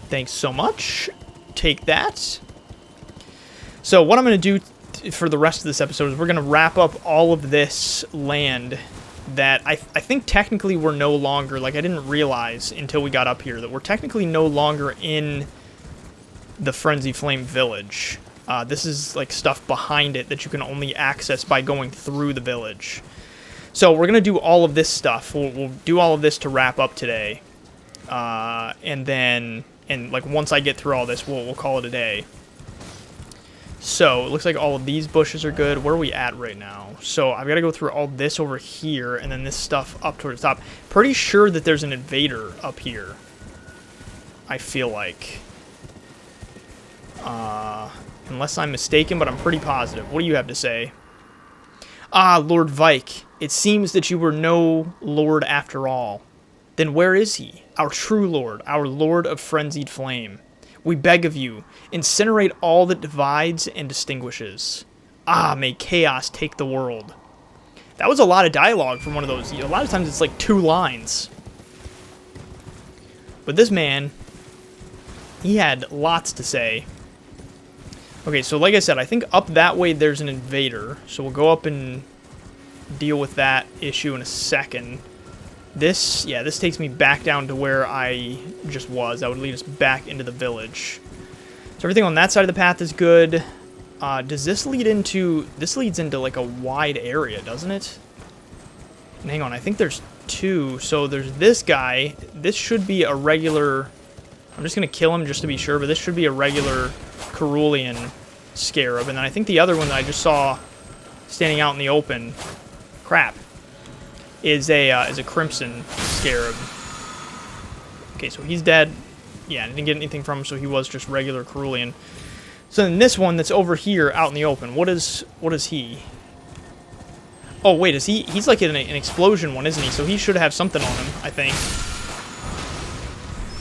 Thanks so much. Take that. So what I'm going to do for the rest of this episode is we're going to wrap up all of this land that I think technically we're no longer, like I didn't realize until we got up here, that we're technically no longer in the Frenzied Flame village. This is like stuff behind it that you can only access by going through the village. So we're going to do all of this stuff. We'll do all of this to wrap up today. And then, like once I get through all this, we'll call it a day. So, it looks like all of these bushes are good. Where are we at right now? So, I've got to go through all this over here, and then this stuff up towards the top. Pretty sure that there's an invader up here. I feel like. Unless I'm mistaken, but I'm pretty positive. What do you have to say? Ah, Lord Vike. It seems that you were no lord after all. Then where is he? Our true lord, our lord of frenzied flame. We beg of you, incinerate all that divides and distinguishes. Ah, may chaos take the world. That was a lot of dialogue from one of those. A lot of times it's like 2 lines. But this man, he had lots to say. Okay, so like I said, I think up that way there's an invader. So we'll go up and deal with that issue in a second. This takes me back down to where I just was. That would lead us back into the village. So everything on that side of the path is good. Does this lead into... This leads into, like, a wide area, doesn't it? And hang on, I think there's 2. So there's this guy. This should be a regular... I'm just going to kill him just to be sure, but this should be a regular Cerulean scarab. And then I think the other one that I just saw standing out in the open... Crap. Is a crimson scarab. Okay, so he's dead. Yeah, I didn't get anything from him, so he was just regular Cerulean. So then this one that's over here out in the open, what is he? Oh wait, he's like an explosion one, isn't he? So he should have something on him, I think.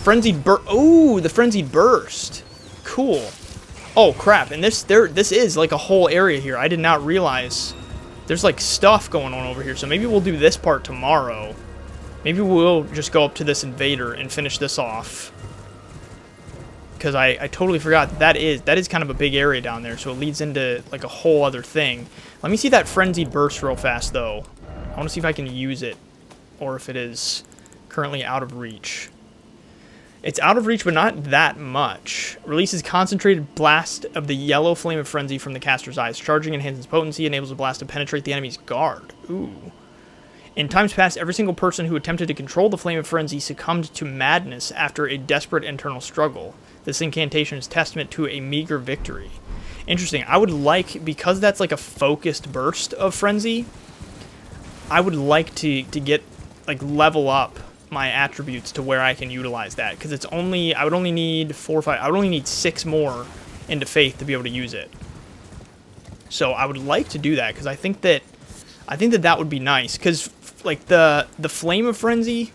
Frenzied burst. Oh, the frenzied burst. Cool. Oh crap, and this is like a whole area here. I did not realize. There's like stuff going on over here, so maybe we'll do this part tomorrow. Maybe we'll just go up to this invader and finish this off. Because I totally forgot that is kind of a big area down there, so it leads into like a whole other thing. Let me see that frenzied burst real fast though. I want to see if I can use it, or if it is currently out of reach. It's out of reach, but not that much. Releases concentrated blast of the yellow flame of frenzy from the caster's eyes. Charging enhances potency, enables the blast to penetrate the enemy's guard. Ooh. In times past, every single person who attempted to control the flame of frenzy succumbed to madness after a desperate internal struggle. This incantation is testament to a meager victory. Interesting. I would like, because that's like a focused burst of frenzy, I would like to get, like, level up my attributes to where I can utilize that, because it's only, I would only need 4 or 5, I would only need 6 more into faith to be able to use it. So I would like to do that, because I think that that would be nice, because like the flame of frenzy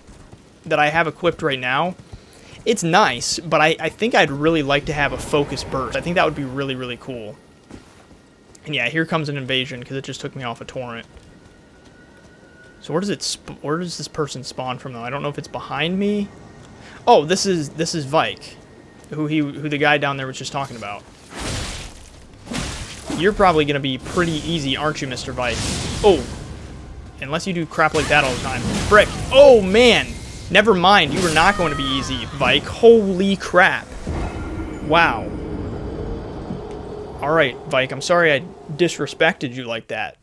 that I have equipped right now, it's nice, but I think I'd really like to have a focus burst. I think that would be really, really cool. And yeah, here comes an invasion, because it just took me off a torrent. So where does this person spawn from though? I don't know if it's behind me. Oh, this is Vike, who the guy down there was just talking about. You're probably gonna be pretty easy, aren't you, Mr. Vike? Oh, unless you do crap like that all the time. Frick! Oh man, never mind. You were not going to be easy, Vike. Holy crap! Wow. All right, Vike. I'm sorry I disrespected you like that.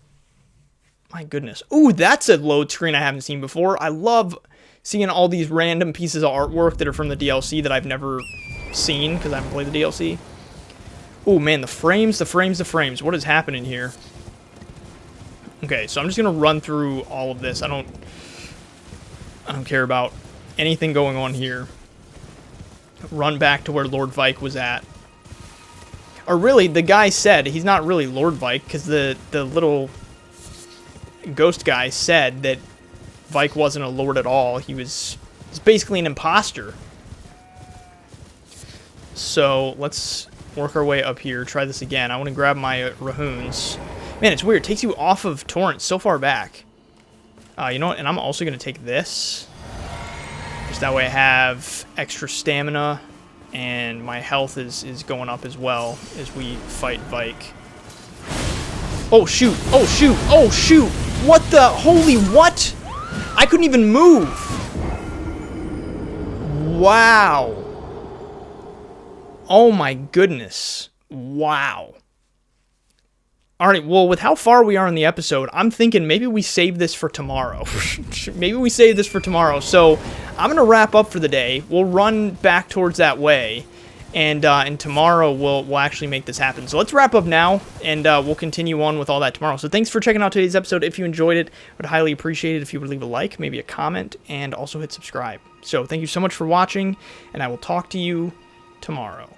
My goodness. Ooh, that's a load screen I haven't seen before. I love seeing all these random pieces of artwork that are from the DLC that I've never seen because I haven't played the DLC. Ooh, man, the frames. What is happening here? Okay, so I'm just going to run through all of this. I don't care about anything going on here. Run back to where Lord Vike was at. Or really, the guy said, he's not really Lord Vike because the little ghost guy said that Vike wasn't a lord at all. He's basically an imposter. So let's work our way up here. Try this again. I want to grab my Rahoons. Man, it's weird. It takes you off of torrents so far back. You know what? And I'm also going to take this. Just that way I have extra stamina. And my health is going up as well as we fight Vike. Oh, shoot. Oh, shoot. Oh, shoot. What the? Holy what? I couldn't even move. Wow. Oh, my goodness. Wow. All right, well, with how far we are in the episode, I'm thinking maybe we save this for tomorrow. Maybe we save this for tomorrow. So I'm going to wrap up for the day. We'll run back towards that way. And tomorrow we'll actually make this happen. So let's wrap up now, and we'll continue on with all that tomorrow. So thanks for checking out today's episode. If you enjoyed it, I would highly appreciate it if you would leave a like, maybe a comment, and also hit subscribe. So thank you so much for watching, and I will talk to you tomorrow.